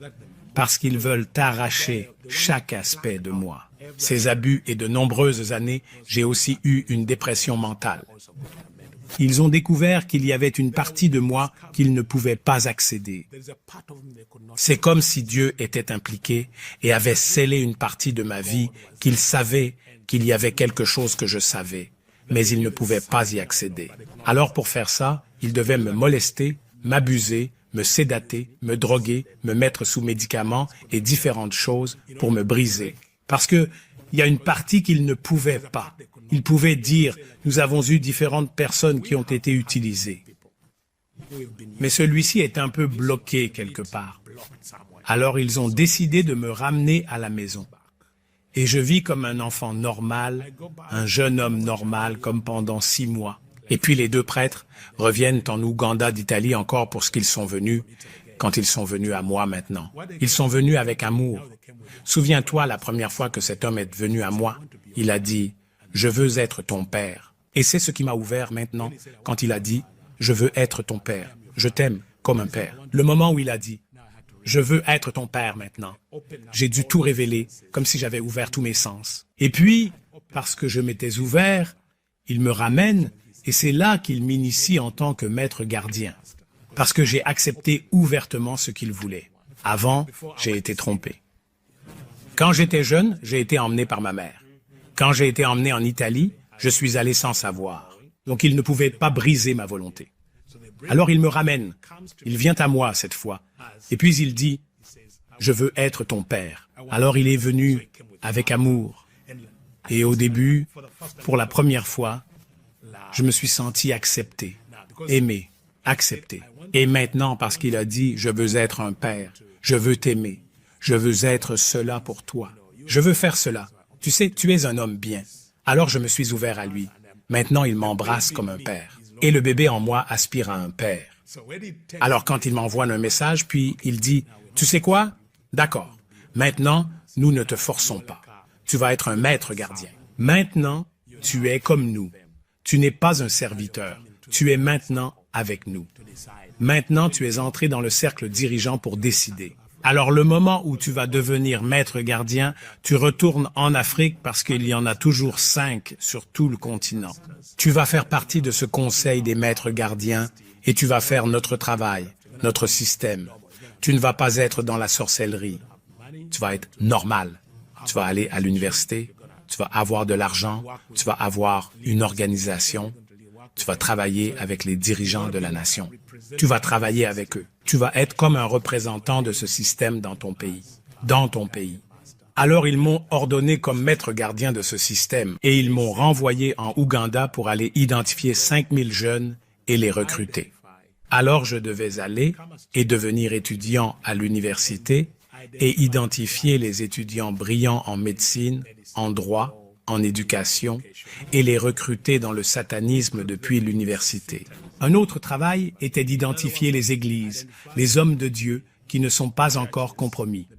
parce qu'ils veulent arracher chaque aspect de moi. Ces abus et de nombreuses années, j'ai aussi eu une dépression mentale. Ils ont découvert qu'il y avait une partie de moi qu'ils ne pouvaient pas accéder. C'est comme si Dieu était impliqué et avait scellé une partie de ma vie qu'il savait qu'il y avait quelque chose que je savais, mais il ne pouvait pas y accéder. Alors pour faire ça, il devait me molester, m'abuser, me sédater, me droguer, me mettre sous médicaments et différentes choses pour me briser. Parce que il y a une partie qu'il ne pouvait pas. Il pouvait dire, nous avons eu différentes personnes qui ont été utilisées. Mais celui-ci est un peu bloqué quelque part. Alors ils ont décidé de me ramener à la maison. Et je vis comme un enfant normal, un jeune homme normal, comme pendant 6 mois. Et puis les 2 prêtres reviennent en Ouganda d'Italie encore pour ce qu'ils sont venus, quand ils sont venus à moi maintenant. Ils sont venus avec amour. Souviens-toi la première fois que cet homme est venu à moi, il a dit « Je veux être ton père ». Et c'est ce qui m'a ouvert maintenant quand il a dit « Je veux être ton père, je t'aime comme un père ». Le moment où il a dit « Je veux être ton père maintenant », j'ai dû tout révéler comme si j'avais ouvert tous mes sens. Et puis, parce que je m'étais ouvert, il me ramène et c'est là qu'il m'initie en tant que maître gardien. Parce que j'ai accepté ouvertement ce qu'il voulait. Avant, j'ai été trompé. Quand j'étais jeune, j'ai été emmené par ma mère. Quand j'ai été emmené en Italie, je suis allé sans savoir. Donc il ne pouvait pas briser ma volonté. Alors il me ramène. Il vient à moi cette fois. Et puis il dit, « Je veux être ton père ». Alors il est venu avec amour. Et au début, pour la première fois, je me suis senti accepté, aimé, accepté. Et maintenant, parce qu'il a dit, « Je veux être un père, je veux t'aimer, je veux être cela pour toi, je veux faire cela. Tu sais, tu es un homme bien. » Alors je me suis ouvert à lui. Maintenant, il m'embrasse comme un père. Et le bébé en moi aspire à un père. Alors quand il m'envoie un message, puis il dit, « Tu sais quoi? D'accord. Maintenant, nous ne te forçons pas. Tu vas être un maître gardien. Maintenant, tu es comme nous. Tu n'es pas un serviteur. Tu es maintenant avec nous. Maintenant, tu es entré dans le cercle dirigeant pour décider. Alors, le moment où tu vas devenir maître gardien, tu retournes en Afrique parce qu'il y en a toujours 5 sur tout le continent. Tu vas faire partie de ce conseil des maîtres gardiens et tu vas faire notre travail, notre système. Tu ne vas pas être dans la sorcellerie. Tu vas être normal. Tu vas aller à l'université, tu vas avoir de l'argent, tu vas avoir une organisation, tu vas travailler avec les dirigeants de la nation. Tu vas travailler avec eux. Tu vas être comme un représentant de ce système dans ton pays. Dans ton pays. Alors ils m'ont ordonné comme maître gardien de ce système et ils m'ont renvoyé en Ouganda pour aller identifier 5000 jeunes et les recruter. Alors je devais aller et devenir étudiant à l'université et identifier les étudiants brillants en médecine, en droit, en éducation et les recruter dans le satanisme depuis l'université. Un autre travail était d'identifier les églises, les hommes de Dieu qui ne sont pas encore compromis.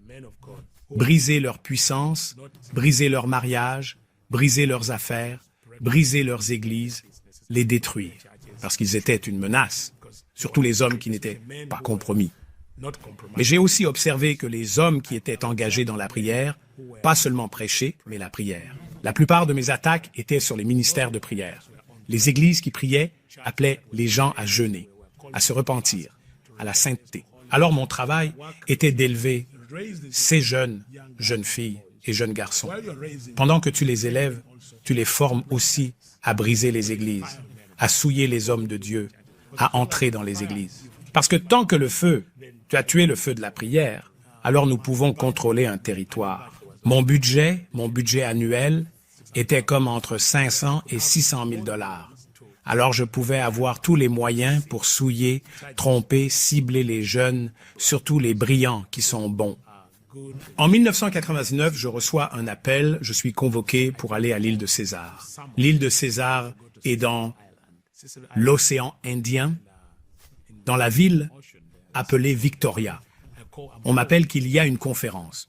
Briser leur puissance, briser leur mariage, briser leurs affaires, briser leurs églises, les détruire, parce qu'ils étaient une menace. surtout les hommes qui n'étaient pas compromis. Mais j'ai aussi observé que les hommes qui étaient engagés dans la prière, pas seulement prêcher, mais la prière. La plupart de mes attaques étaient sur les ministères de prière. Les églises qui priaient appelaient les gens à jeûner, à se repentir, à la sainteté. Alors mon travail était d'élever ces jeunes filles et jeunes garçons. Pendant que tu les élèves, tu les formes aussi à briser les églises, à souiller les hommes de Dieu, à entrer dans les églises. Parce que tant que tu as tué le feu de la prière, alors nous pouvons contrôler un territoire. Mon budget annuel était comme entre 500 et 600 000 $. Alors je pouvais avoir tous les moyens pour souiller, tromper, cibler les jeunes, surtout les brillants qui sont bons. En 1999, je reçois un appel, je suis convoqué pour aller à l'île de César. L'île de César est dans l'océan Indien, dans la ville appelée Victoria. On m'appelle qu'il y a une conférence.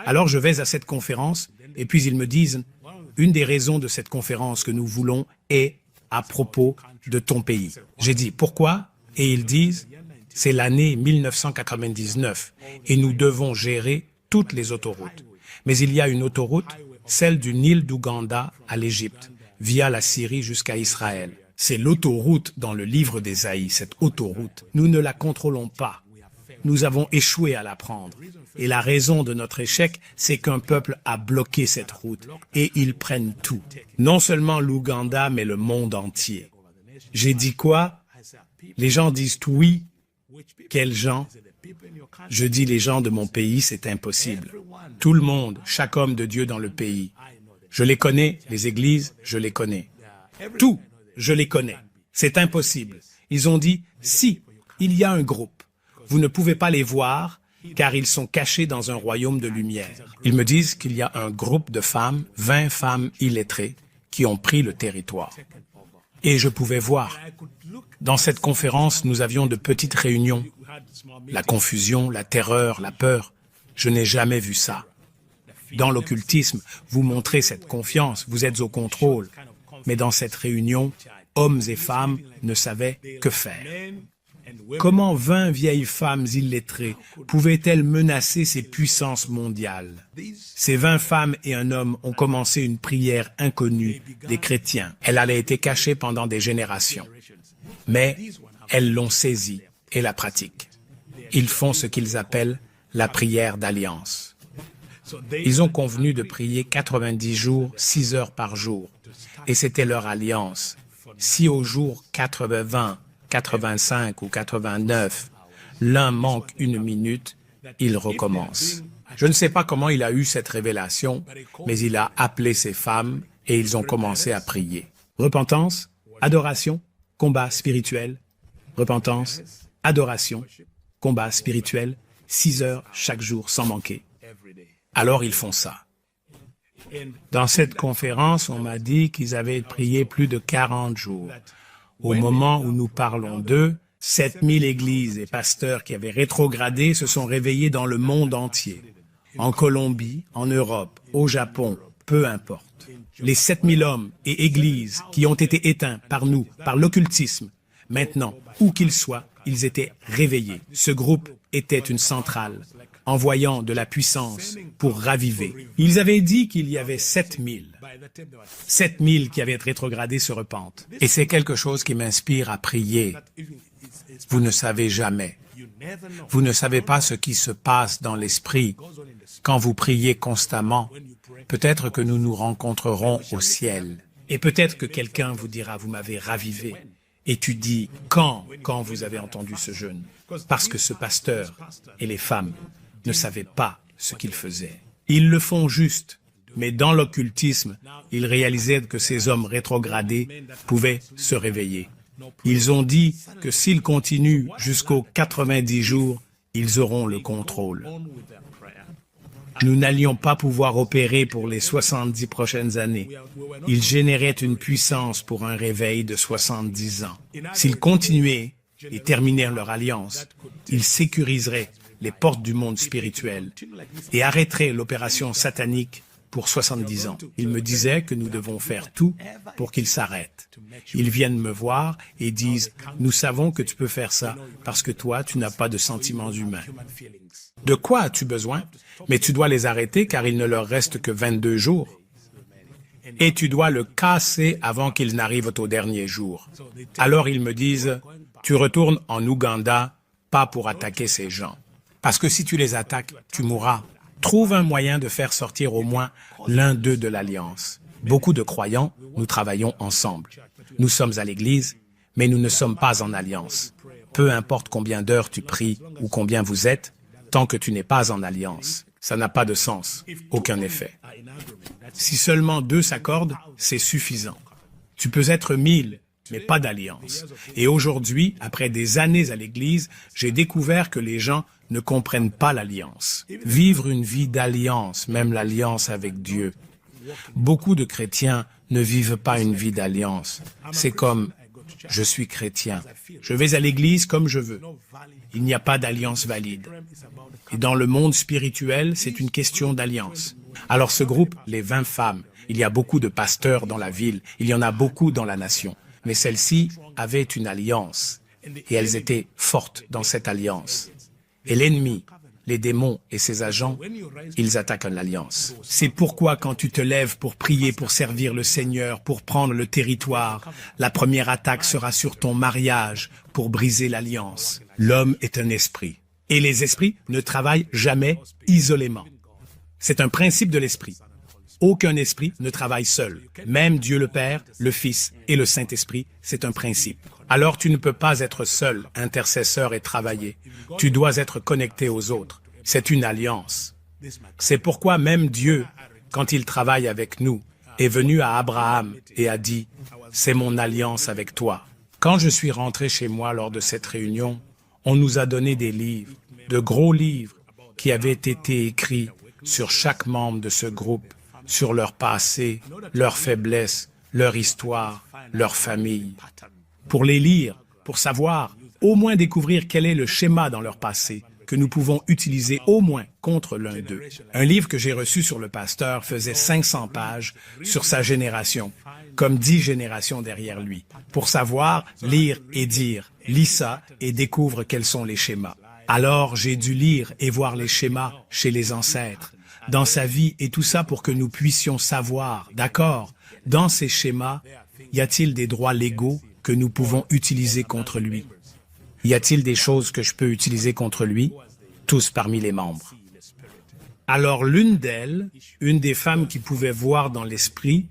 Alors je vais à cette conférence et puis ils me disent « Une des raisons de cette conférence que nous voulons est à propos de ton pays. » J'ai dit « Pourquoi ?» Et ils disent « C'est l'année 1999 et nous devons gérer toutes les autoroutes. Mais il y a une autoroute, celle du Nil d'Ouganda à l'Égypte, via la Syrie jusqu'à Israël. C'est l'autoroute dans le livre d'Ésaïe, cette autoroute. Nous ne la contrôlons pas. Nous avons échoué à la prendre. Et la raison de notre échec, c'est qu'un peuple a bloqué cette route et ils prennent tout. Non seulement l'Ouganda, mais le monde entier. J'ai dit quoi? Les gens disent oui. Quels gens? Je dis les gens de mon pays, c'est impossible. Tout le monde, chaque homme de Dieu dans le pays. Je les connais, les églises, je les connais. Tout, je les connais. C'est impossible. Ils ont dit, si, il y a un groupe. Vous ne pouvez pas les voir, car ils sont cachés dans un royaume de lumière. Ils me disent qu'il y a un groupe de femmes, 20 femmes illettrées, qui ont pris le territoire. Et je pouvais voir. Dans cette conférence, nous avions de petites réunions. La confusion, la terreur, la peur. Je n'ai jamais vu ça. Dans l'occultisme, vous montrez cette confiance, vous êtes au contrôle. Mais dans cette réunion, hommes et femmes ne savaient que faire. Comment 20 vieilles femmes illettrées pouvaient-elles menacer ces puissances mondiales? Ces 20 femmes et un homme ont commencé une prière inconnue des chrétiens. Elle a été cachée pendant des générations. Mais elles l'ont saisie et la pratiquent. Ils font ce qu'ils appellent la prière d'alliance. Ils ont convenu de prier 90 jours, 6 heures par jour. Et c'était leur alliance. Si au jour 80, 85 ou 89, l'un manque une minute, il recommence. Je ne sais pas comment il a eu cette révélation, mais il a appelé ses femmes et ils ont commencé à prier. Repentance, adoration, combat spirituel. Repentance, adoration, combat spirituel, 6 heures chaque jour sans manquer. Alors ils font ça. Dans cette conférence, on m'a dit qu'ils avaient prié plus de 40 jours. Au moment où nous parlons d'eux, 7000 églises et pasteurs qui avaient rétrogradé se sont réveillés dans le monde entier. En Colombie, en Europe, au Japon, peu importe. Les 7000 hommes et églises qui ont été éteints par nous, par l'occultisme, maintenant, où qu'ils soient, ils étaient réveillés. Ce groupe était une centrale, envoyant de la puissance pour raviver. Ils avaient dit qu'il y avait 7000. 7000 qui avaient rétrogradé se repentent. Et c'est quelque chose qui m'inspire à prier. Vous ne savez jamais. Vous ne savez pas ce qui se passe dans l'esprit. Quand vous priez constamment, peut-être que nous nous rencontrerons au ciel. Et peut-être que quelqu'un vous dira, vous m'avez ravivé. Et tu dis, quand vous avez entendu ce jeûne? Parce que ce pasteur et les femmes ne savaient pas ce qu'ils faisaient. Ils le font juste, mais dans l'occultisme, ils réalisaient que ces hommes rétrogradés pouvaient se réveiller. Ils ont dit que s'ils continuent jusqu'aux 90 jours, ils auront le contrôle. Nous n'allions pas pouvoir opérer pour les 70 prochaines années. Ils généraient une puissance pour un réveil de 70 ans. S'ils continuaient et terminaient leur alliance, ils sécuriseraient les portes du monde spirituel et arrêteraient l'opération satanique pour 70 ans. Ils me disaient que nous devons faire tout pour qu'ils s'arrêtent. Ils viennent me voir et disent « Nous savons que tu peux faire ça parce que toi, tu n'as pas de sentiments humains. De quoi as-tu besoin? Mais tu dois les arrêter car il ne leur reste que 22 jours. Et tu dois le casser avant qu'ils n'arrivent au dernier jour. » Alors ils me disent « Tu retournes en Ouganda, pas pour attaquer ces gens. Parce que si tu les attaques, tu mourras. Trouve un moyen de faire sortir au moins l'un d'eux de l'Alliance. Beaucoup de croyants, nous travaillons ensemble. Nous sommes à l'Église, mais nous ne sommes pas en alliance. Peu importe combien d'heures tu pries ou combien vous êtes, tant que tu n'es pas en alliance, ça n'a pas de sens, aucun effet. Si seulement 2 s'accordent, c'est suffisant. Tu peux être 1000, mais pas d'alliance. Et aujourd'hui, après des années à l'Église, j'ai découvert que les gens ne comprennent pas l'alliance. Vivre une vie d'alliance, même l'alliance avec Dieu. Beaucoup de chrétiens ne vivent pas une vie d'alliance. C'est comme « je suis chrétien, je vais à l'église comme je veux ». Il n'y a pas d'alliance valide. Et dans le monde spirituel, c'est une question d'alliance. Alors ce groupe, les 20 femmes, il y a beaucoup de pasteurs dans la ville, il y en a beaucoup dans la nation. Mais celles-ci avaient une alliance et elles étaient fortes dans cette alliance. Et l'ennemi, les démons et ses agents, ils attaquent l'alliance. C'est pourquoi quand tu te lèves pour prier, pour servir le Seigneur, pour prendre le territoire, la première attaque sera sur ton mariage pour briser l'alliance. L'homme est un esprit. Et les esprits ne travaillent jamais isolément. C'est un principe de l'esprit. Aucun esprit ne travaille seul. Même Dieu le Père, le Fils et le Saint-Esprit, c'est un principe. Alors tu ne peux pas être seul, intercesseur et travailler. Tu dois être connecté aux autres. C'est une alliance. C'est pourquoi même Dieu, quand il travaille avec nous, est venu à Abraham et a dit « C'est mon alliance avec toi ». Quand je suis rentré chez moi lors de cette réunion, on nous a donné des livres, de gros livres, qui avaient été écrits sur chaque membre de ce groupe, sur leur passé, leurs faiblesses, leur histoire, leur famille. Pour les lire, pour savoir, au moins découvrir quel est le schéma dans leur passé, que nous pouvons utiliser au moins contre l'un d'eux. Un livre que j'ai reçu sur le pasteur faisait 500 pages sur sa génération, comme 10 générations derrière lui, pour savoir, lire et dire. Lis ça et découvre quels sont les schémas. Alors j'ai dû lire et voir les schémas chez les ancêtres, dans sa vie et tout ça pour que nous puissions savoir, d'accord, dans ces schémas, y a-t-il des droits légaux que nous pouvons utiliser contre lui? Y a-t-il des choses que je peux utiliser contre lui? Tous parmi les membres. Alors l'une d'elles, une des femmes qui pouvait voir dans l'esprit,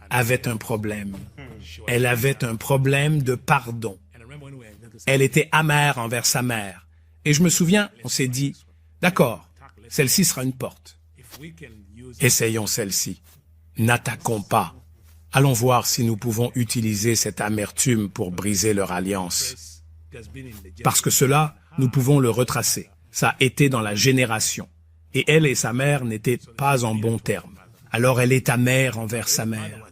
avait un problème. Elle avait un problème de pardon. Elle était amère envers sa mère. Et je me souviens, on s'est dit, d'accord, celle-ci sera une porte. Essayons celle-ci. N'attaquons pas. Allons voir si nous pouvons utiliser cette amertume pour briser leur alliance. Parce que cela, nous pouvons le retracer. Ça a été dans la génération. Et elle et sa mère n'étaient pas en bons termes. Alors elle est amère envers sa mère.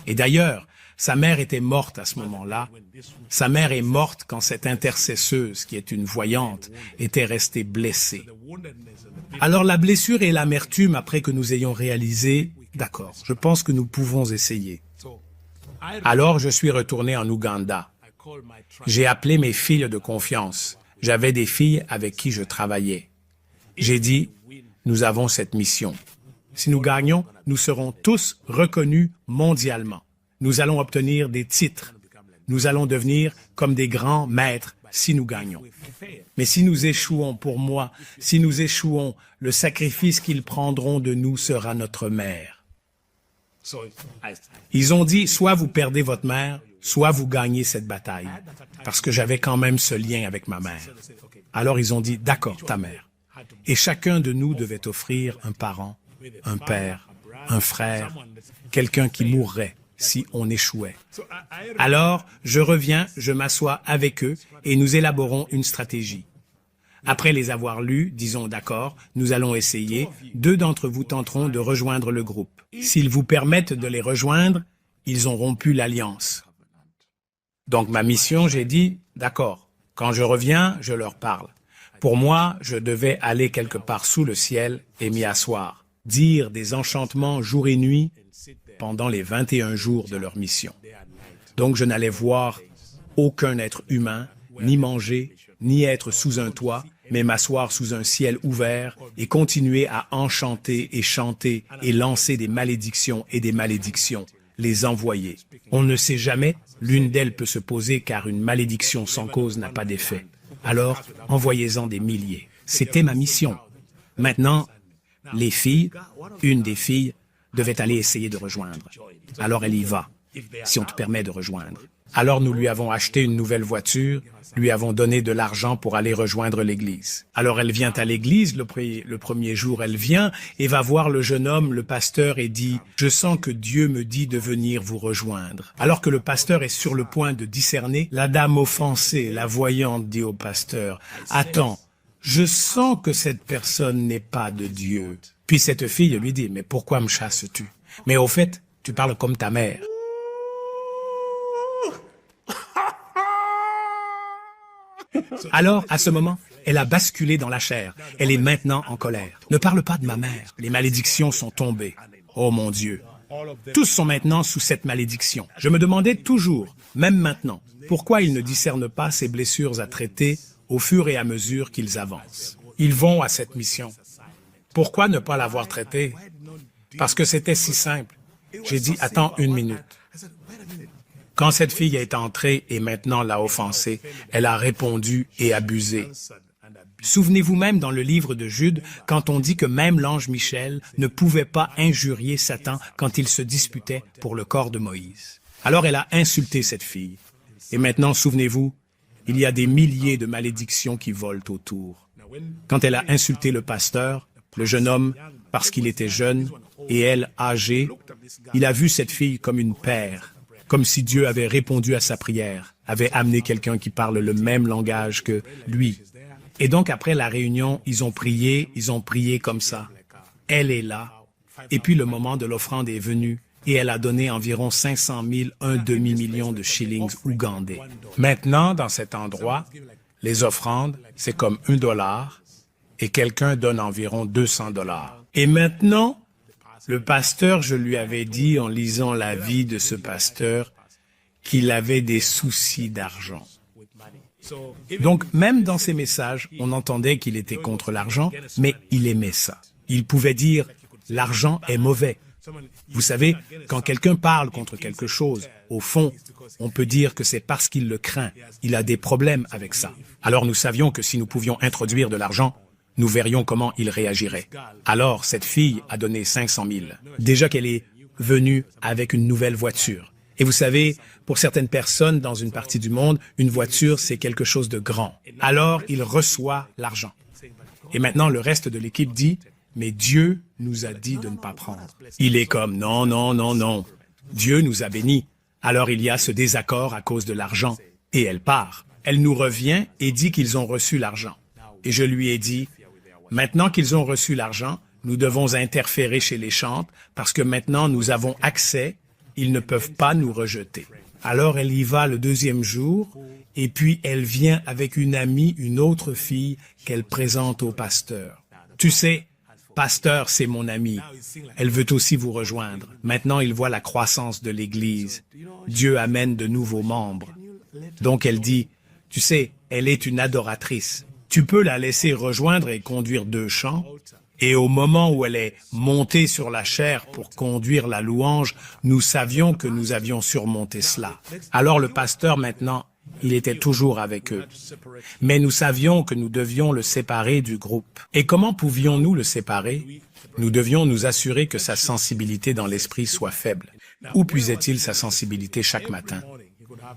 Et d'ailleurs, sa mère était morte à ce moment-là. Sa mère est morte quand cette intercesseuse, qui est une voyante, était restée blessée. Alors la blessure et l'amertume, après que nous ayons réalisé, d'accord, je pense que nous pouvons essayer. Alors je suis retourné en Ouganda. J'ai appelé mes filles de confiance. J'avais des filles avec qui je travaillais. J'ai dit, nous avons cette mission. Si nous gagnons, nous serons tous reconnus mondialement. Nous allons obtenir des titres. Nous allons devenir comme des grands maîtres si nous gagnons. Mais si nous échouons, pour moi, si nous échouons, le sacrifice qu'ils prendront de nous sera notre mère. Ils ont dit, soit vous perdez votre mère, soit vous gagnez cette bataille. Parce que j'avais quand même ce lien avec ma mère. Alors ils ont dit, d'accord, ta mère. Et chacun de nous devait offrir un parent, un père, un frère, quelqu'un qui mourrait si on échouait. Alors, je reviens, je m'assois avec eux et nous élaborons une stratégie. Après les avoir lus, disons d'accord, nous allons essayer, 2 d'entre vous tenteront de rejoindre le groupe. S'ils vous permettent de les rejoindre, ils ont rompu l'alliance. Donc ma mission, j'ai dit, d'accord, quand je reviens, je leur parle. Pour moi, je devais aller quelque part sous le ciel et m'y asseoir. dire des enchantements jour et nuit pendant les 21 jours de leur mission. Donc je n'allais voir aucun être humain, ni manger, ni être sous un toit, mais m'asseoir sous un ciel ouvert et continuer à enchanter et chanter et lancer des malédictions et des malédictions, les envoyer. On ne sait jamais, l'une d'elles peut se poser car une malédiction sans cause n'a pas d'effet. Alors, envoyez-en des milliers. C'était ma mission. Maintenant, les filles, une des filles, devait aller essayer de rejoindre. Alors elle y va, si on te permet de rejoindre. Alors nous lui avons acheté une nouvelle voiture, lui avons donné de l'argent pour aller rejoindre l'église. Alors elle vient à l'église, le premier jour elle vient et va voir le jeune homme, le pasteur, et dit « Je sens que Dieu me dit de venir vous rejoindre. » Alors que le pasteur est sur le point de discerner, la dame offensée, la voyante, dit au pasteur « Attends, je sens que cette personne n'est pas de Dieu. » Puis cette fille lui dit « Mais pourquoi me chasses-tu? Mais au fait, tu parles comme ta mère. » Alors, à ce moment, elle a basculé dans la chair. Elle est maintenant en colère. Ne parle pas de ma mère. Les malédictions sont tombées. Oh mon Dieu. Tous sont maintenant sous cette malédiction. Je me demandais toujours, même maintenant, pourquoi ils ne discernent pas ces blessures à traiter au fur et à mesure qu'ils avancent. Ils vont à cette mission. Pourquoi ne pas l'avoir traitée? Parce que c'était si simple. J'ai dit, attends une minute. Quand cette fille est entrée et maintenant l'a offensée, elle a répondu et abusé. Souvenez-vous même dans le livre de Jude, quand on dit que même l'ange Michel ne pouvait pas injurier Satan quand il se disputait pour le corps de Moïse. Alors elle a insulté cette fille. Et maintenant, souvenez-vous, il y a des milliers de malédictions qui volent autour. Quand elle a insulté le pasteur, le jeune homme, parce qu'il était jeune, et elle âgée, il a vu cette fille comme une père. Comme si Dieu avait répondu à sa prière, avait amené quelqu'un qui parle le même langage que lui. Et donc, après la réunion, ils ont prié comme ça. Elle est là. Et puis, le moment de l'offrande est venu et elle a donné environ 500 000, un demi-million de shillings ougandais. Maintenant, dans cet endroit, les offrandes, c'est comme $1 et quelqu'un donne environ 200 $. Et maintenant, le pasteur, je lui avais dit en lisant la vie de ce pasteur qu'il avait des soucis d'argent. Donc, même dans ses messages, on entendait qu'il était contre l'argent, mais il aimait ça. Il pouvait dire « l'argent est mauvais ». Vous savez, quand quelqu'un parle contre quelque chose, au fond, on peut dire que c'est parce qu'il le craint. Il a des problèmes avec ça. Alors nous savions que si nous pouvions introduire de l'argent, nous verrions comment il réagirait. Alors, cette fille a donné 500 000. Déjà qu'elle est venue avec une nouvelle voiture. Et vous savez, pour certaines personnes dans une partie du monde, une voiture, c'est quelque chose de grand. Alors, il reçoit l'argent. Et maintenant, le reste de l'équipe dit, mais Dieu nous a dit de ne pas prendre. Il est comme, non, non, non, non. Dieu nous a bénis. Alors, il y a ce désaccord à cause de l'argent. Et elle part. Elle nous revient et dit qu'ils ont reçu l'argent. Et je lui ai dit, maintenant qu'ils ont reçu l'argent, nous devons interférer chez les chantres parce que maintenant nous avons accès, ils ne peuvent pas nous rejeter. Alors elle y va le deuxième jour et puis elle vient avec une amie, une autre fille qu'elle présente au pasteur. Tu sais, pasteur, c'est mon amie. Elle veut aussi vous rejoindre. Maintenant, il voit la croissance de l'Église. Dieu amène de nouveaux membres. Donc elle dit, tu sais, elle est une adoratrice. Tu peux la laisser rejoindre et conduire 2 chants. Et au moment où elle est montée sur la chaire pour conduire la louange, nous savions que nous avions surmonté cela. Alors le pasteur, maintenant, il était toujours avec eux. Mais nous savions que nous devions le séparer du groupe. Et comment pouvions-nous le séparer? Nous devions nous assurer que sa sensibilité dans l'esprit soit faible. Où puisait-il sa sensibilité chaque matin?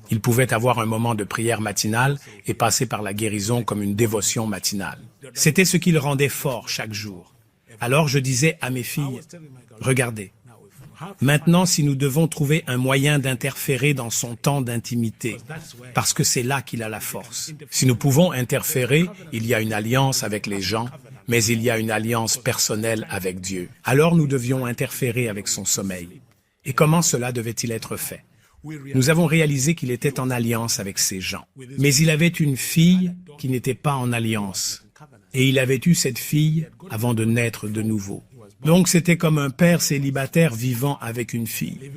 Il pouvait avoir un moment de prière matinale et passer par la guérison comme une dévotion matinale. C'était ce qui le rendait fort chaque jour. Alors je disais à mes filles, regardez, maintenant si nous devons trouver un moyen d'interférer dans son temps d'intimité, parce que c'est là qu'il a la force. Si nous pouvons interférer, il y a une alliance avec les gens, mais il y a une alliance personnelle avec Dieu. Alors nous devions interférer avec son sommeil. Et comment cela devait-il être fait? Nous avons réalisé qu'il était en alliance avec ces gens. Mais il avait une fille qui n'était pas en alliance. Et il avait eu cette fille avant de naître de nouveau. Donc c'était comme un père célibataire vivant avec une fille.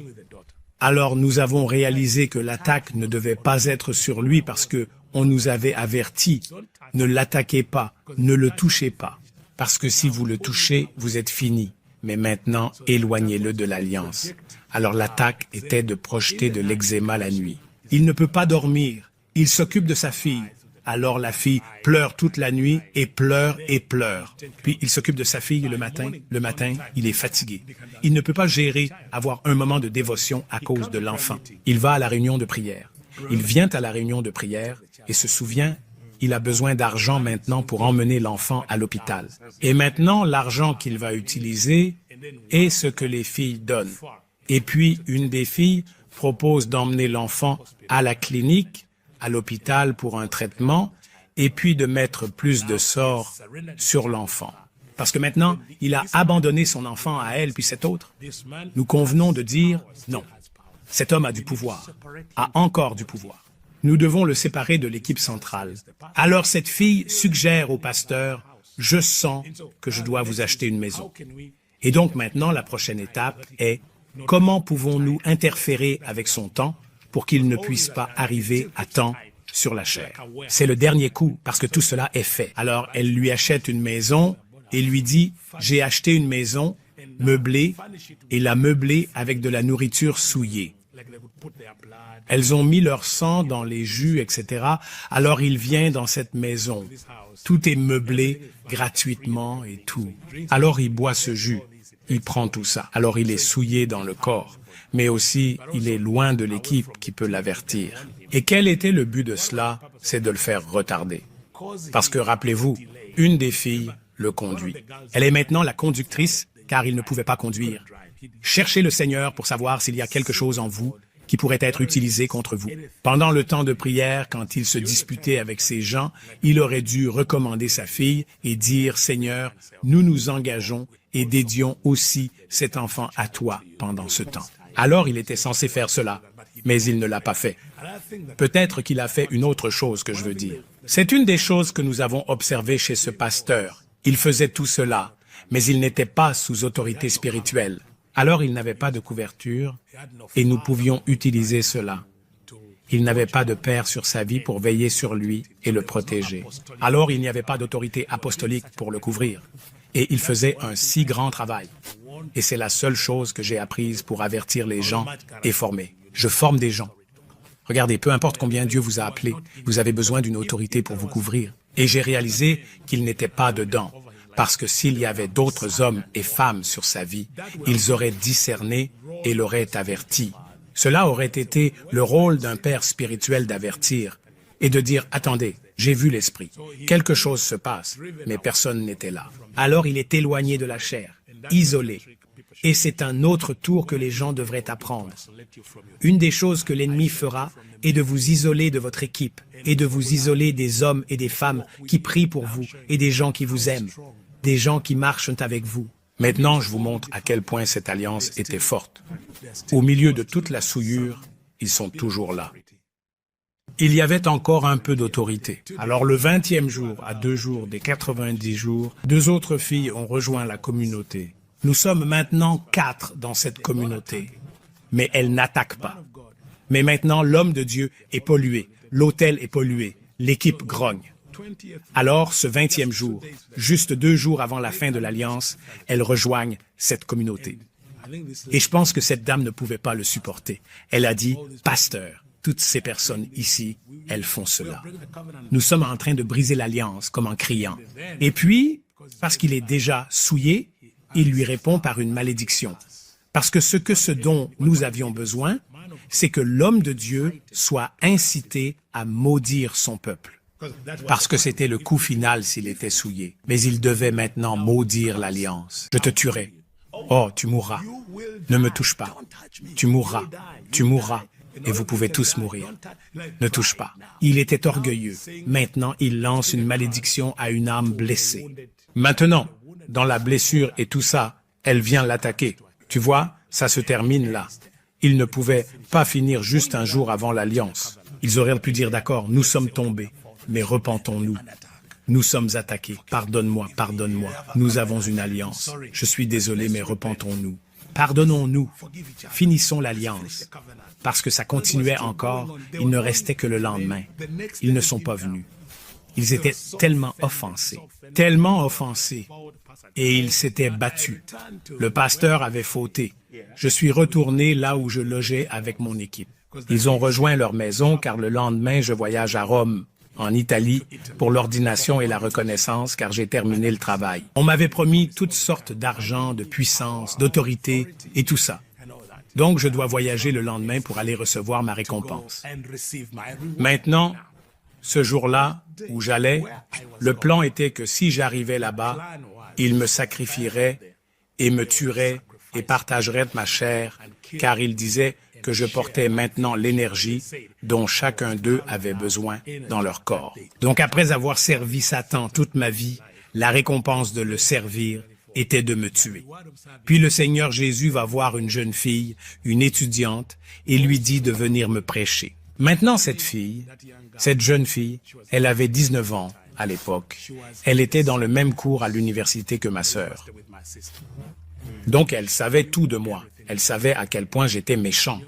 Alors nous avons réalisé que l'attaque ne devait pas être sur lui parce que on nous avait averti, ne l'attaquez pas, ne le touchez pas. Parce que si vous le touchez, vous êtes fini. Mais maintenant, éloignez-le de l'alliance. Alors l'attaque était de projeter de l'eczéma la nuit. Il ne peut pas dormir. Il s'occupe de sa fille. Alors la fille pleure toute la nuit et pleure et pleure. Puis il s'occupe de sa fille le matin. Le matin, il est fatigué. Il ne peut pas gérer, avoir un moment de dévotion à cause de l'enfant. Il va à la réunion de prière. Il vient à la réunion de prière et se souvient, il a besoin d'argent maintenant pour emmener l'enfant à l'hôpital. Et maintenant, l'argent qu'il va utiliser est ce que les filles donnent. Et puis, une des filles propose d'emmener l'enfant à la clinique, à l'hôpital pour un traitement, et puis de mettre plus de sorts sur l'enfant. Parce que maintenant, il a abandonné son enfant à elle, puis cet autre. Nous convenons de dire non. Cet homme a du pouvoir, a encore du pouvoir. Nous devons le séparer de l'équipe centrale. Alors cette fille suggère au pasteur, « Je sens que je dois vous acheter une maison. » Et donc maintenant, la prochaine étape est, comment pouvons-nous interférer avec son temps pour qu'il ne puisse pas arriver à temps sur la chair? C'est le dernier coup, parce que tout cela est fait. Alors elle lui achète une maison et lui dit, « J'ai acheté une maison meublée et la meublée avec de la nourriture souillée. » Elles ont mis leur sang dans les jus, etc. Alors il vient dans cette maison. Tout est meublé gratuitement et tout. Alors il boit ce jus. Il prend tout ça. Alors il est souillé dans le corps. Mais aussi, il est loin de l'équipe qui peut l'avertir. Et quel était le but de cela? C'est de le faire retarder. Parce que, rappelez-vous, une des filles le conduit. Elle est maintenant la conductrice, car il ne pouvait pas conduire. Cherchez le Seigneur pour savoir s'il y a quelque chose en vous qui pourrait être utilisé contre vous. Pendant le temps de prière, quand il se disputait avec ces gens, il aurait dû recommander sa fille et dire, « Seigneur, nous nous engageons et dédions aussi cet enfant à toi pendant ce temps. » Alors il était censé faire cela, mais il ne l'a pas fait. Peut-être qu'il a fait une autre chose que je veux dire. C'est une des choses que nous avons observées chez ce pasteur. Il faisait tout cela, mais il n'était pas sous autorité spirituelle. Alors il n'avait pas de couverture et nous pouvions utiliser cela. Il n'avait pas de père sur sa vie pour veiller sur lui et le protéger. Alors il n'y avait pas d'autorité apostolique pour le couvrir. Et il faisait un si grand travail. Et c'est la seule chose que j'ai apprise pour avertir les gens et former. Je forme des gens. Regardez, peu importe combien Dieu vous a appelé, vous avez besoin d'une autorité pour vous couvrir. Et j'ai réalisé qu'il n'était pas dedans. Parce que s'il y avait d'autres hommes et femmes sur sa vie, ils auraient discerné et l'auraient averti. Cela aurait été le rôle d'un père spirituel d'avertir et de dire, « Attendez, j'ai vu l'esprit. Quelque chose se passe, mais personne n'était là. » Alors il est éloigné de la chair, isolé. Et c'est un autre tour que les gens devraient apprendre. Une des choses que l'ennemi fera est de vous isoler de votre équipe et de vous isoler des hommes et des femmes qui prient pour vous et des gens qui vous aiment, des gens qui marchent avec vous. Maintenant, je vous montre à quel point cette alliance était forte. Au milieu de toute la souillure, ils sont toujours là. Il y avait encore un peu d'autorité. Alors le 20e jour, à 2 jours des 90 jours, 2 autres filles ont rejoint la communauté. Nous sommes maintenant 4 dans cette communauté, mais elles n'attaquent pas. Mais maintenant, l'homme de Dieu est pollué, l'autel est pollué, l'équipe grogne. Alors, ce 20e jour, juste 2 jours avant la fin de l'Alliance, elles rejoignent cette communauté. Et je pense que cette dame ne pouvait pas le supporter. Elle a dit, « Pasteur, toutes ces personnes ici, elles font cela. Nous sommes en train de briser l'Alliance, comme en criant. » Et puis, parce qu'il est déjà souillé, il lui répond par une malédiction. Parce que ce dont nous avions besoin, c'est que l'homme de Dieu soit incité à maudire son peuple. Parce que c'était le coup final s'il était souillé. Mais il devait maintenant maudire l'alliance. Je te tuerai. Oh, tu mourras. Ne me touche pas. Tu mourras. Tu mourras. Et vous pouvez tous mourir. Ne touche pas. Il était orgueilleux. Maintenant, il lance une malédiction à une âme blessée. Maintenant, dans la blessure et tout ça, elle vient l'attaquer. Tu vois, ça se termine là. Il ne pouvait pas finir juste un jour avant l'alliance. Ils auraient pu dire, d'accord, nous sommes tombés, mais repentons-nous. Nous sommes attaqués. Pardonne-moi, pardonne-moi. Nous avons une alliance. Je suis désolé, mais repentons-nous. Pardonnons-nous. Finissons l'alliance. Parce que ça continuait encore, il ne restait que le lendemain. Ils ne sont pas venus. Ils étaient tellement offensés. Et ils s'étaient battus. Le pasteur avait fauté. Je suis retourné là où je logeais avec mon équipe. Ils ont rejoint leur maison car le lendemain, je voyage à Rome, en Italie, pour l'ordination et la reconnaissance car j'ai terminé le travail. On m'avait promis toutes sortes d'argent, de puissance, d'autorité et tout ça. Donc, je dois voyager le lendemain pour aller recevoir ma récompense. Maintenant, ce jour-là où j'allais, le plan était que si j'arrivais là-bas, ils me sacrifieraient et me tueraient et partageraient ma chair, car ils disaient que je portais maintenant l'énergie dont chacun d'eux avait besoin dans leur corps. Donc après avoir servi Satan toute ma vie, la récompense de le servir était de me tuer. Puis le Seigneur Jésus va voir une jeune fille, une étudiante, et lui dit de venir me prêcher. Maintenant cette jeune fille, elle avait 19 ans à l'époque. Elle était dans le même cours à l'université que ma sœur. Donc elle savait tout de moi. Elle savait à quel point j'étais méchant.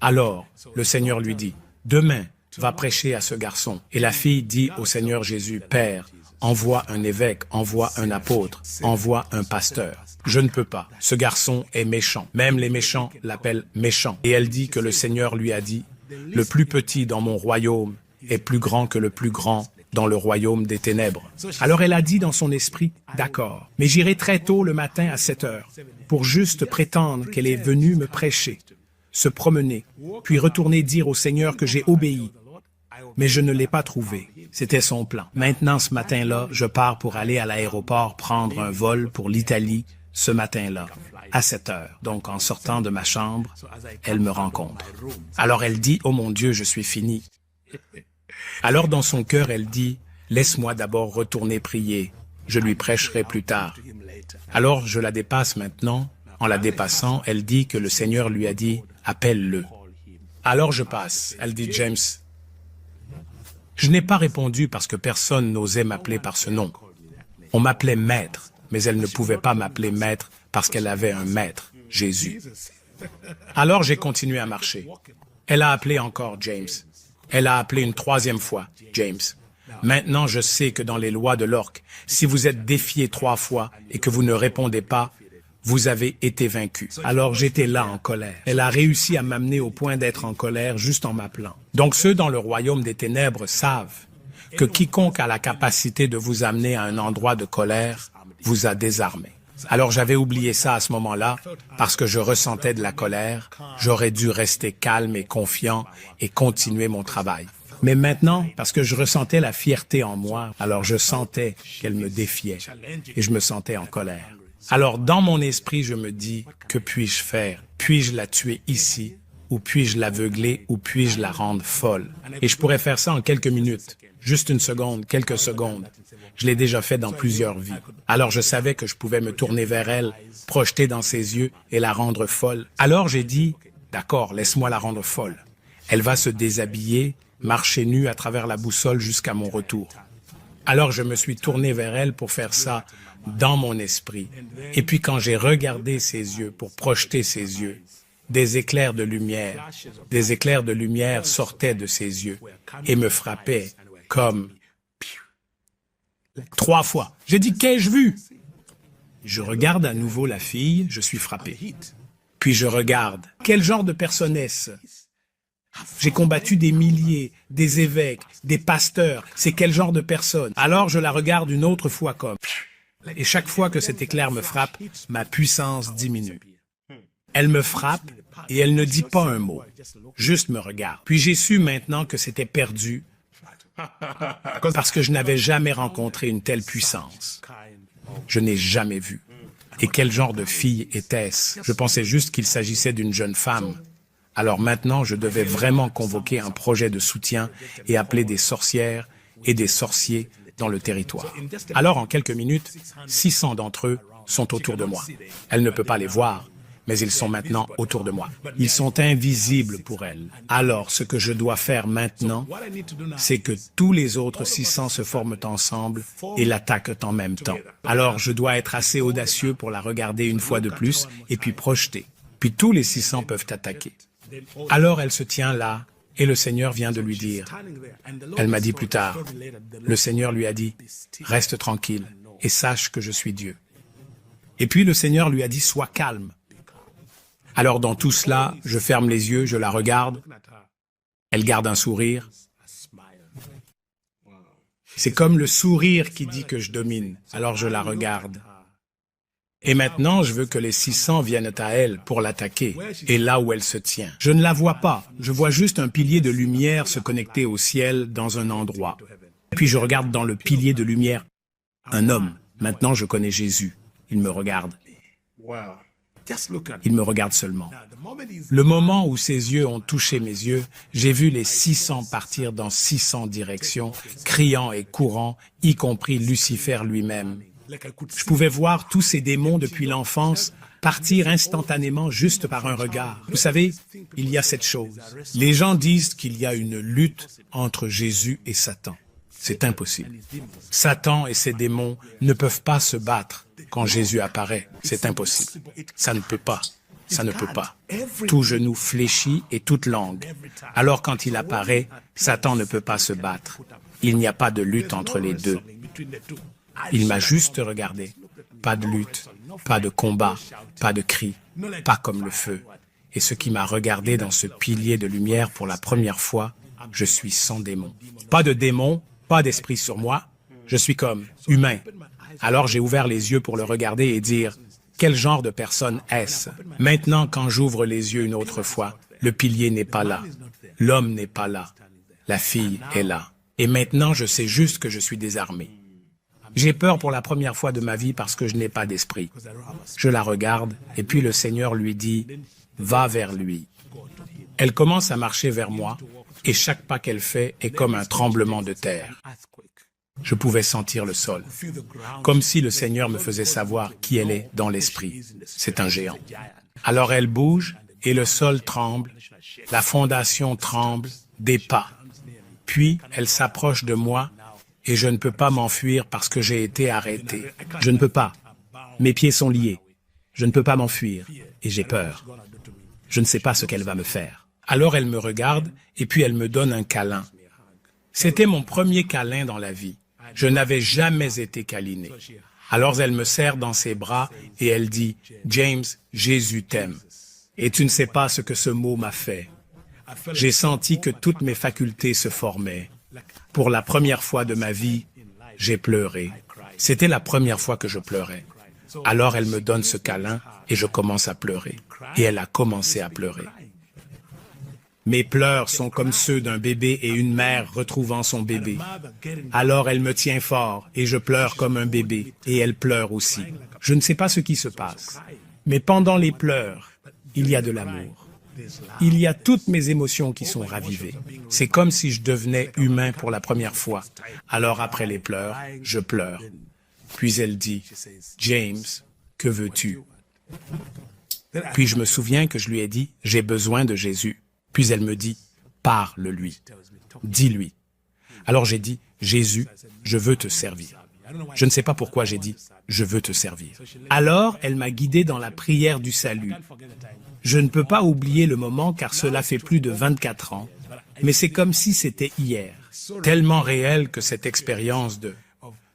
Alors, le Seigneur lui dit, « Demain, va prêcher à ce garçon. » Et la fille dit au Seigneur Jésus, « Père, envoie un évêque, envoie un apôtre, envoie un pasteur. » Je ne peux pas. Ce garçon est méchant. Même les méchants l'appellent méchant. Et elle dit que le Seigneur lui a dit, « Le plus petit dans mon royaume est plus grand que le plus grand dans le royaume des ténèbres. » Alors elle a dit dans son esprit, « D'accord, mais j'irai très tôt le matin à 7 heures pour juste prétendre qu'elle est venue me prêcher, se promener, puis retourner dire au Seigneur que j'ai obéi. Mais je ne l'ai pas trouvé. C'était son plan. Maintenant, ce matin-là, je pars pour aller à l'aéroport prendre un vol pour l'Italie ce matin-là, à 7 heures. Donc, en sortant de ma chambre, elle me rencontre. Alors elle dit, « Oh mon Dieu, je suis fini. » Alors dans son cœur, elle dit, « Laisse-moi d'abord retourner prier. Je lui prêcherai plus tard. » Alors je la dépasse maintenant. En la dépassant, elle dit que le Seigneur lui a dit, « Appelle-le. » Alors je passe. Elle dit, « James. » Je n'ai pas répondu parce que personne n'osait m'appeler par ce nom. On m'appelait maître, mais elle ne pouvait pas m'appeler maître parce qu'elle avait un maître, Jésus. Alors j'ai continué à marcher. Elle a appelé encore James. Elle a appelé une troisième fois, James. Maintenant, je sais que dans les lois de l'orque, si vous êtes défié 3 fois et que vous ne répondez pas, vous avez été vaincu. Alors j'étais là en colère. Elle a réussi à m'amener au point d'être en colère juste en m'appelant. Donc ceux dans le royaume des ténèbres savent que quiconque a la capacité de vous amener à un endroit de colère vous a désarmé. Alors j'avais oublié ça à ce moment-là parce que je ressentais de la colère. J'aurais dû rester calme et confiant et continuer mon travail. Mais maintenant, parce que je ressentais la fierté en moi, alors je sentais qu'elle me défiait et je me sentais en colère. Alors dans mon esprit, je me dis, que puis-je faire? Puis-je la tuer ici? Ou puis-je l'aveugler? Ou puis-je la rendre folle? Et je pourrais faire ça en quelques minutes. Juste une seconde, quelques secondes. Je l'ai déjà fait dans plusieurs vies. Alors je savais que je pouvais me tourner vers elle, projeter dans ses yeux et la rendre folle. Alors j'ai dit, d'accord, laisse-moi la rendre folle. Elle va se déshabiller, marcher nue à travers la boussole jusqu'à mon retour. Alors je me suis tourné vers elle pour faire ça dans mon esprit. Et puis quand j'ai regardé ses yeux pour projeter ses yeux, des éclairs de lumière sortaient de ses yeux et me frappaient comme 3 fois. J'ai dit, qu'ai-je vu? Je regarde à nouveau la fille, je suis frappé. Puis je regarde, quel genre de personne est-ce? J'ai combattu des milliers, des évêques, des pasteurs, c'est quel genre de personne? Alors je la regarde une autre fois comme... Et chaque fois que cet éclair me frappe, ma puissance diminue. Elle me frappe et elle ne dit pas un mot, juste me regarde. Puis j'ai su maintenant que c'était perdu parce que je n'avais jamais rencontré une telle puissance. Je n'ai jamais vu. Et quel genre de fille était-ce? Je pensais juste qu'il s'agissait d'une jeune femme. Alors maintenant, je devais vraiment convoquer un projet de soutien et appeler des sorcières et des sorciers dans le territoire. Alors, en quelques minutes, 600 d'entre eux sont autour de moi. Elle ne peut pas les voir, mais ils sont maintenant autour de moi. Ils sont invisibles pour elle. Alors, ce que je dois faire maintenant, c'est que tous les autres 600 se forment ensemble et l'attaquent en même temps. Alors, je dois être assez audacieux pour la regarder une fois de plus et puis projeter. Puis tous les 600 peuvent attaquer. Alors, elle se tient là et le Seigneur vient de lui dire. Elle m'a dit plus tard, le Seigneur lui a dit, « Reste tranquille et sache que je suis Dieu. » Et puis le Seigneur lui a dit, « Sois calme. » Alors dans tout cela, je ferme les yeux, je la regarde. Elle garde un sourire. C'est comme le sourire qui dit que je domine. Alors je la regarde. Et maintenant, je veux que les 600 viennent à elle pour l'attaquer. Et là où elle se tient. Je ne la vois pas. Je vois juste un pilier de lumière se connecter au ciel dans un endroit. Puis je regarde dans le pilier de lumière un homme. Maintenant, je connais Jésus. Il me regarde. Il me regarde seulement. Le moment où ses yeux ont touché mes yeux, j'ai vu les 600 partir dans 600 directions, criant et courant, y compris Lucifer lui-même. Je pouvais voir tous ces démons depuis l'enfance partir instantanément juste par un regard. Vous savez, il y a cette chose. Les gens disent qu'il y a une lutte entre Jésus et Satan. C'est impossible. Satan et ses démons ne peuvent pas se battre quand Jésus apparaît. C'est impossible. Ça ne peut pas. Ça ne peut pas. Tout genou fléchit et toute langue. Alors quand il apparaît, Satan ne peut pas se battre. Il n'y a pas de lutte entre les deux. Il m'a juste regardé. Pas de lutte, pas de combat, pas de cri, pas comme le feu. Et ce qui m'a regardé dans ce pilier de lumière pour la première fois, je suis sans démon. Pas de démon, pas d'esprit sur moi. Je suis comme humain. Alors j'ai ouvert les yeux pour le regarder et dire, quel genre de personne est-ce? Maintenant, quand j'ouvre les yeux une autre fois, le pilier n'est pas là. L'homme n'est pas là. La fille est là. Et maintenant, je sais juste que je suis désarmé. J'ai peur pour la première fois de ma vie parce que je n'ai pas d'esprit. Je la regarde et puis le Seigneur lui dit, va vers lui. Elle commence à marcher vers moi et chaque pas qu'elle fait est comme un tremblement de terre. Je pouvais sentir le sol, comme si le Seigneur me faisait savoir qui elle est dans l'esprit. C'est un géant. Alors elle bouge et le sol tremble, la fondation tremble, des pas. Puis elle s'approche de moi et je ne peux pas m'enfuir parce que j'ai été arrêté. Je ne peux pas. Mes pieds sont liés. Je ne peux pas m'enfuir et j'ai peur. Je ne sais pas ce qu'elle va me faire. Alors elle me regarde et puis elle me donne un câlin. C'était mon premier câlin dans la vie. Je n'avais jamais été câliné. Alors elle me serre dans ses bras et elle dit, « James, Jésus t'aime. » Et tu ne sais pas ce que ce mot m'a fait. J'ai senti que toutes mes facultés se formaient. Pour la première fois de ma vie, j'ai pleuré. C'était la première fois que je pleurais. Alors elle me donne ce câlin et je commence à pleurer. Et elle a commencé à pleurer. Mes pleurs sont comme ceux d'un bébé et une mère retrouvant son bébé. Alors elle me tient fort et je pleure comme un bébé et elle pleure aussi. Je ne sais pas ce qui se passe, mais pendant les pleurs, il y a de l'amour. Il y a toutes mes émotions qui sont ravivées. C'est comme si je devenais humain pour la première fois. Alors après les pleurs, je pleure. Puis elle dit, « James, que veux-tu? » Puis je me souviens que je lui ai dit, « J'ai besoin de Jésus. » Puis elle me dit, « Parle-lui, dis-lui. » Alors j'ai dit, « Jésus, je veux te servir. » Je ne sais pas pourquoi j'ai dit, « Je veux te servir. » Alors elle m'a guidé dans la prière du salut. Je ne peux pas oublier le moment car cela fait plus de 24 ans, mais c'est comme si c'était hier, tellement réel que cette expérience de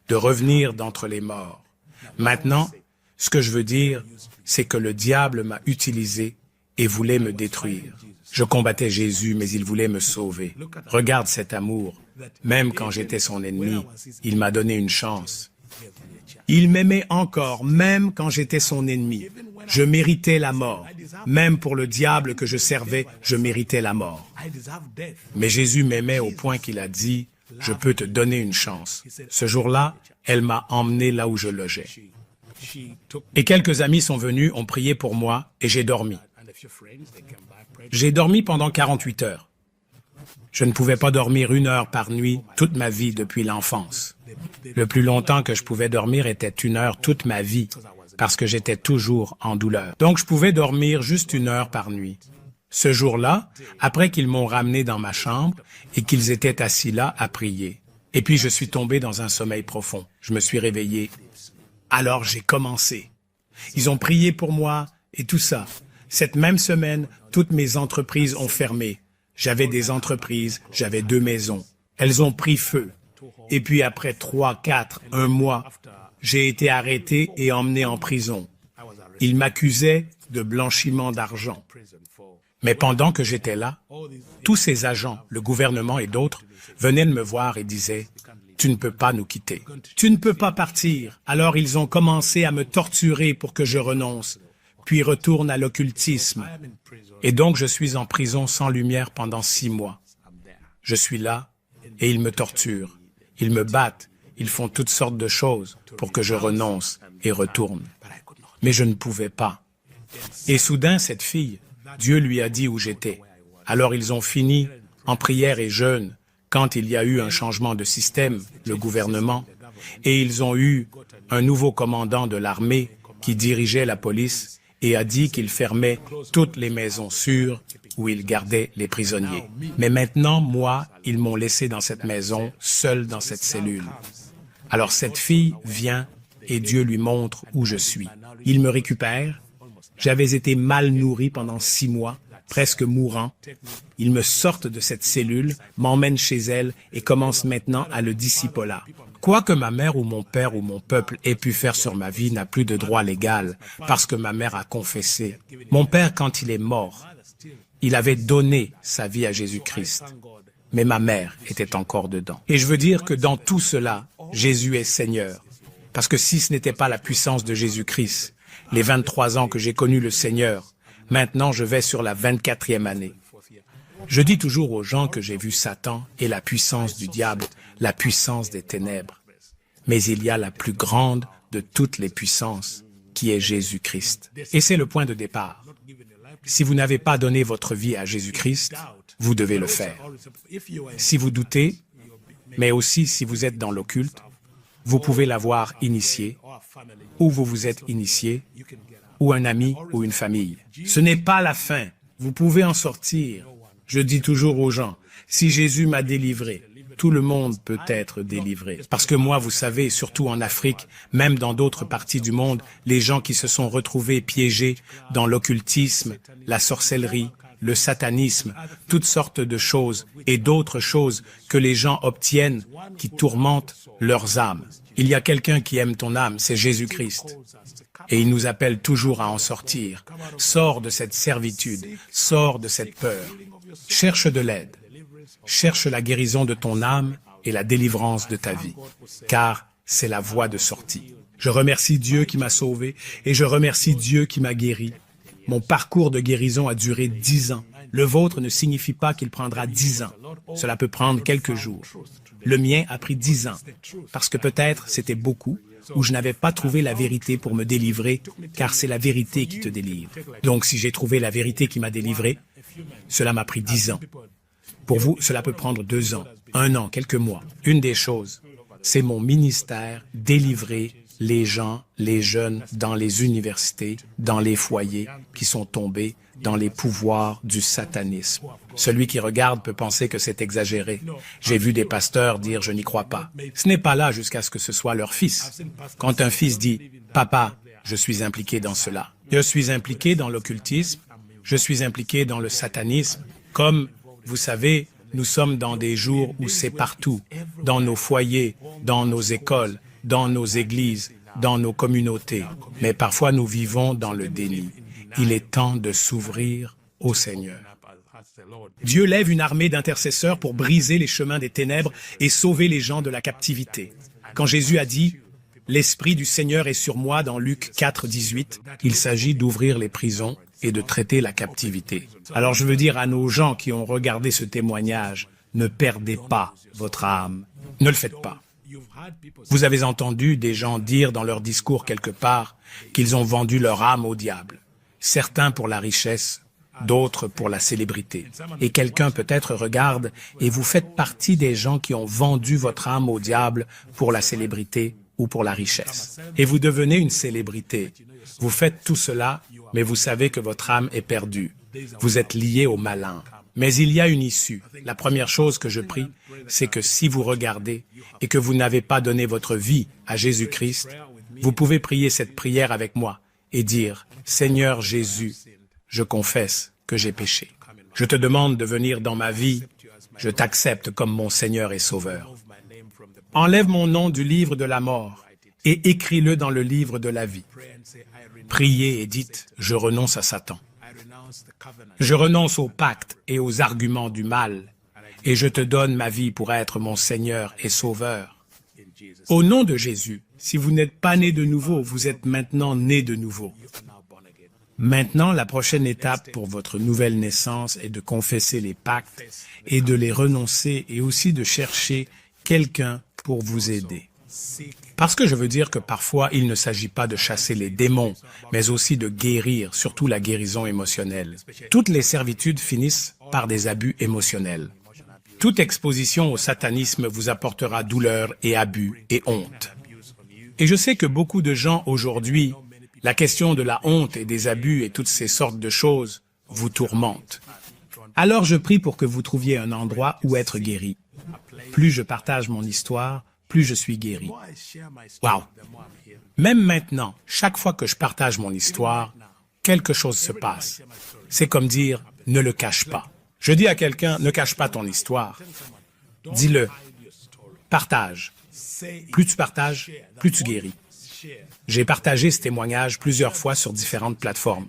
revenir d'entre les morts. Maintenant, ce que je veux dire, c'est que le diable m'a utilisé et voulait me détruire. Je combattais Jésus, mais il voulait me sauver. Regarde cet amour. Même quand j'étais son ennemi, il m'a donné une chance. Il m'aimait encore, même quand j'étais son ennemi. Je méritais la mort. Même pour le diable que je servais, je méritais la mort. Mais Jésus m'aimait au point qu'il a dit, « Je peux te donner une chance. » Ce jour-là, elle m'a emmené là où je logeais. Et quelques amis sont venus, ont prié pour moi, et j'ai dormi. J'ai dormi pendant 48 heures. Je ne pouvais pas dormir 1 heure par nuit toute ma vie depuis l'enfance. Le plus longtemps que je pouvais dormir était 1 heure toute ma vie, parce que j'étais toujours en douleur. Donc je pouvais dormir juste 1 heure par nuit. Ce jour-là, après qu'ils m'ont ramené dans ma chambre et qu'ils étaient assis là à prier. Et puis je suis tombé dans un sommeil profond. Je me suis réveillé. Alors j'ai commencé. Ils ont prié pour moi et tout ça. Cette même semaine, toutes mes entreprises ont fermé. J'avais des entreprises, j'avais 2 maisons. Elles ont pris feu. Et puis après 3, 4, 1 mois, j'ai été arrêté et emmené en prison. Ils m'accusaient de blanchiment d'argent. Mais pendant que j'étais là, tous ces agents, le gouvernement et d'autres, venaient de me voir et disaient « Tu ne peux pas nous quitter. Tu ne peux pas partir. » Alors ils ont commencé à me torturer pour que je renonce, puis retourne à l'occultisme. Et donc je suis en prison sans lumière pendant 6 mois. Je suis là et ils me torturent. Ils me battent. Ils font toutes sortes de choses pour que je renonce et retourne. Mais je ne pouvais pas. Et soudain, cette fille, Dieu lui a dit où j'étais. Alors ils ont fini en prière et jeûne quand il y a eu un changement de système, le gouvernement, et ils ont eu un nouveau commandant de l'armée qui dirigeait la police et a dit qu'il fermait toutes les maisons sûres où il gardait les prisonniers. Mais maintenant, moi, ils m'ont laissé dans cette maison, seul dans cette cellule. Alors cette fille vient et Dieu lui montre où je suis. Il me récupère. J'avais été mal nourri pendant 6 mois, presque mourant. Ils me sortent de cette cellule, m'emmènent chez elle et commencent maintenant à le discipolat. Quoi que ma mère ou mon père ou mon peuple ait pu faire sur ma vie n'a plus de droit légal parce que ma mère a confessé. Mon père, quand il est mort, il avait donné sa vie à Jésus-Christ. Mais ma mère était encore dedans. Et je veux dire que dans tout cela, Jésus est Seigneur. Parce que si ce n'était pas la puissance de Jésus-Christ, les 23 ans que j'ai connu le Seigneur, maintenant je vais sur la 24e année. Je dis toujours aux gens que j'ai vu Satan et la puissance du diable, la puissance des ténèbres. Mais il y a la plus grande de toutes les puissances, qui est Jésus-Christ. Et c'est le point de départ. Si vous n'avez pas donné votre vie à Jésus-Christ, vous devez le faire. Si vous doutez, mais aussi si vous êtes dans l'occulte, vous pouvez l'avoir initié, ou vous vous êtes initié, ou un ami ou une famille. Ce n'est pas la fin. Vous pouvez en sortir. Je dis toujours aux gens, si Jésus m'a délivré, tout le monde peut être délivré. Parce que moi, vous savez, surtout en Afrique, même dans d'autres parties du monde, les gens qui se sont retrouvés piégés dans l'occultisme, la sorcellerie, le satanisme, toutes sortes de choses et d'autres choses que les gens obtiennent qui tourmentent leurs âmes. Il y a quelqu'un qui aime ton âme, c'est Jésus-Christ. Et il nous appelle toujours à en sortir. Sors de cette servitude, sors de cette peur. Cherche de l'aide. Cherche la guérison de ton âme et la délivrance de ta vie, car c'est la voie de sortie. Je remercie Dieu qui m'a sauvé et je remercie Dieu qui m'a guéri. Mon parcours de guérison a duré 10 ans. Le vôtre ne signifie pas qu'il prendra 10 ans. Cela peut prendre quelques jours. Le mien a pris 10 ans, parce que peut-être c'était beaucoup, ou je n'avais pas trouvé la vérité pour me délivrer, car c'est la vérité qui te délivre. Donc si j'ai trouvé la vérité qui m'a délivré, cela m'a pris 10 ans. Pour vous, cela peut prendre 2 ans, 1 an, quelques mois. Une des choses, c'est mon ministère, délivrer les gens, les jeunes dans les universités, dans les foyers qui sont tombés dans les pouvoirs du satanisme. Celui qui regarde peut penser que c'est exagéré. J'ai vu des pasteurs dire « je n'y crois pas ». Ce n'est pas là jusqu'à ce que ce soit leur fils. Quand un fils dit « Papa, je suis impliqué dans cela. Je suis impliqué dans l'occultisme, je suis impliqué dans le satanisme. » Comme, vous savez, nous sommes dans des jours où c'est partout, dans nos foyers, dans nos écoles, dans nos églises, dans nos communautés. Mais parfois nous vivons dans le déni. Il est temps de s'ouvrir au Seigneur. Dieu lève une armée d'intercesseurs pour briser les chemins des ténèbres et sauver les gens de la captivité. Quand Jésus a dit « L'Esprit du Seigneur est sur moi » dans Luc 4, 18, il s'agit d'ouvrir les prisons et de traiter la captivité. Alors je veux dire à nos gens qui ont regardé ce témoignage, ne perdez pas votre âme. Ne le faites pas. Vous avez entendu des gens dire dans leur discours quelque part qu'ils ont vendu leur âme au diable. Certains pour la richesse, d'autres pour la célébrité. Et quelqu'un peut-être regarde et vous faites partie des gens qui ont vendu votre âme au diable pour la célébrité ou pour la richesse. Et vous devenez une célébrité. Vous faites tout cela, mais vous savez que votre âme est perdue. Vous êtes lié au malin. Mais il y a une issue. La première chose que je prie, c'est que si vous regardez et que vous n'avez pas donné votre vie à Jésus-Christ, vous pouvez prier cette prière avec moi et dire « Seigneur Jésus, je confesse que j'ai péché. Je te demande de venir dans ma vie. Je t'accepte comme mon Seigneur et Sauveur. Enlève mon nom du livre de la mort et écris-le dans le livre de la vie. Priez et dites « Je renonce à Satan. Je renonce aux pactes et aux arguments du mal, et je te donne ma vie pour être mon Seigneur et Sauveur. » Au nom de Jésus, si vous n'êtes pas né de nouveau, vous êtes maintenant né de nouveau. Maintenant, la prochaine étape pour votre nouvelle naissance est de confesser les pactes et de les renoncer et aussi de chercher quelqu'un pour vous aider. Parce que je veux dire que parfois, il ne s'agit pas de chasser les démons, mais aussi de guérir, surtout la guérison émotionnelle. Toutes les servitudes finissent par des abus émotionnels. Toute exposition au satanisme vous apportera douleur et abus et honte. Et je sais que beaucoup de gens aujourd'hui, la question de la honte et des abus et toutes ces sortes de choses vous tourmentent. Alors je prie pour que vous trouviez un endroit où être guéri. Plus je partage mon histoire, plus je suis guéri. Wow! Même maintenant, chaque fois que je partage mon histoire, quelque chose se passe. C'est comme dire « ne le cache pas ». Je dis à quelqu'un « ne cache pas ton histoire ». Dis-le. Partage. Plus tu partages, plus tu guéris. J'ai partagé ce témoignage plusieurs fois sur différentes plateformes.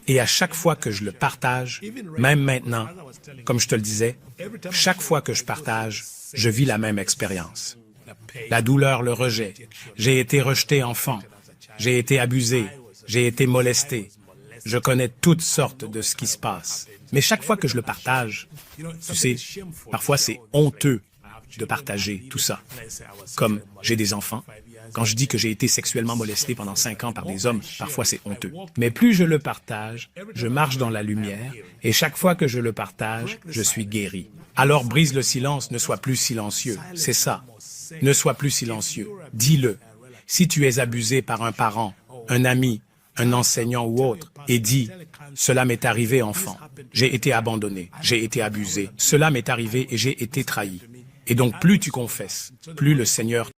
Et à chaque fois que je le partage, même maintenant, comme je te le disais, chaque fois que je partage, je vis la même expérience. La douleur, le rejet. J'ai été rejeté enfant. J'ai été abusé. J'ai été molesté. Je connais toutes sortes de ce qui se passe. Mais chaque fois que je le partage, tu sais, parfois c'est honteux de partager tout ça. Comme j'ai des enfants. Quand je dis que j'ai été sexuellement molesté pendant 5 ans par des hommes, parfois c'est honteux. Mais plus je le partage, je marche dans la lumière, et chaque fois que je le partage, je suis guéri. Alors brise le silence, ne sois plus silencieux. C'est ça. Ne sois plus silencieux. Dis-le. Si tu es abusé par un parent, un ami, un enseignant ou autre, et dis « Cela m'est arrivé enfant. J'ai été abandonné, j'ai été abusé. Cela m'est arrivé et j'ai été trahi. » Et donc plus tu confesses, plus le Seigneur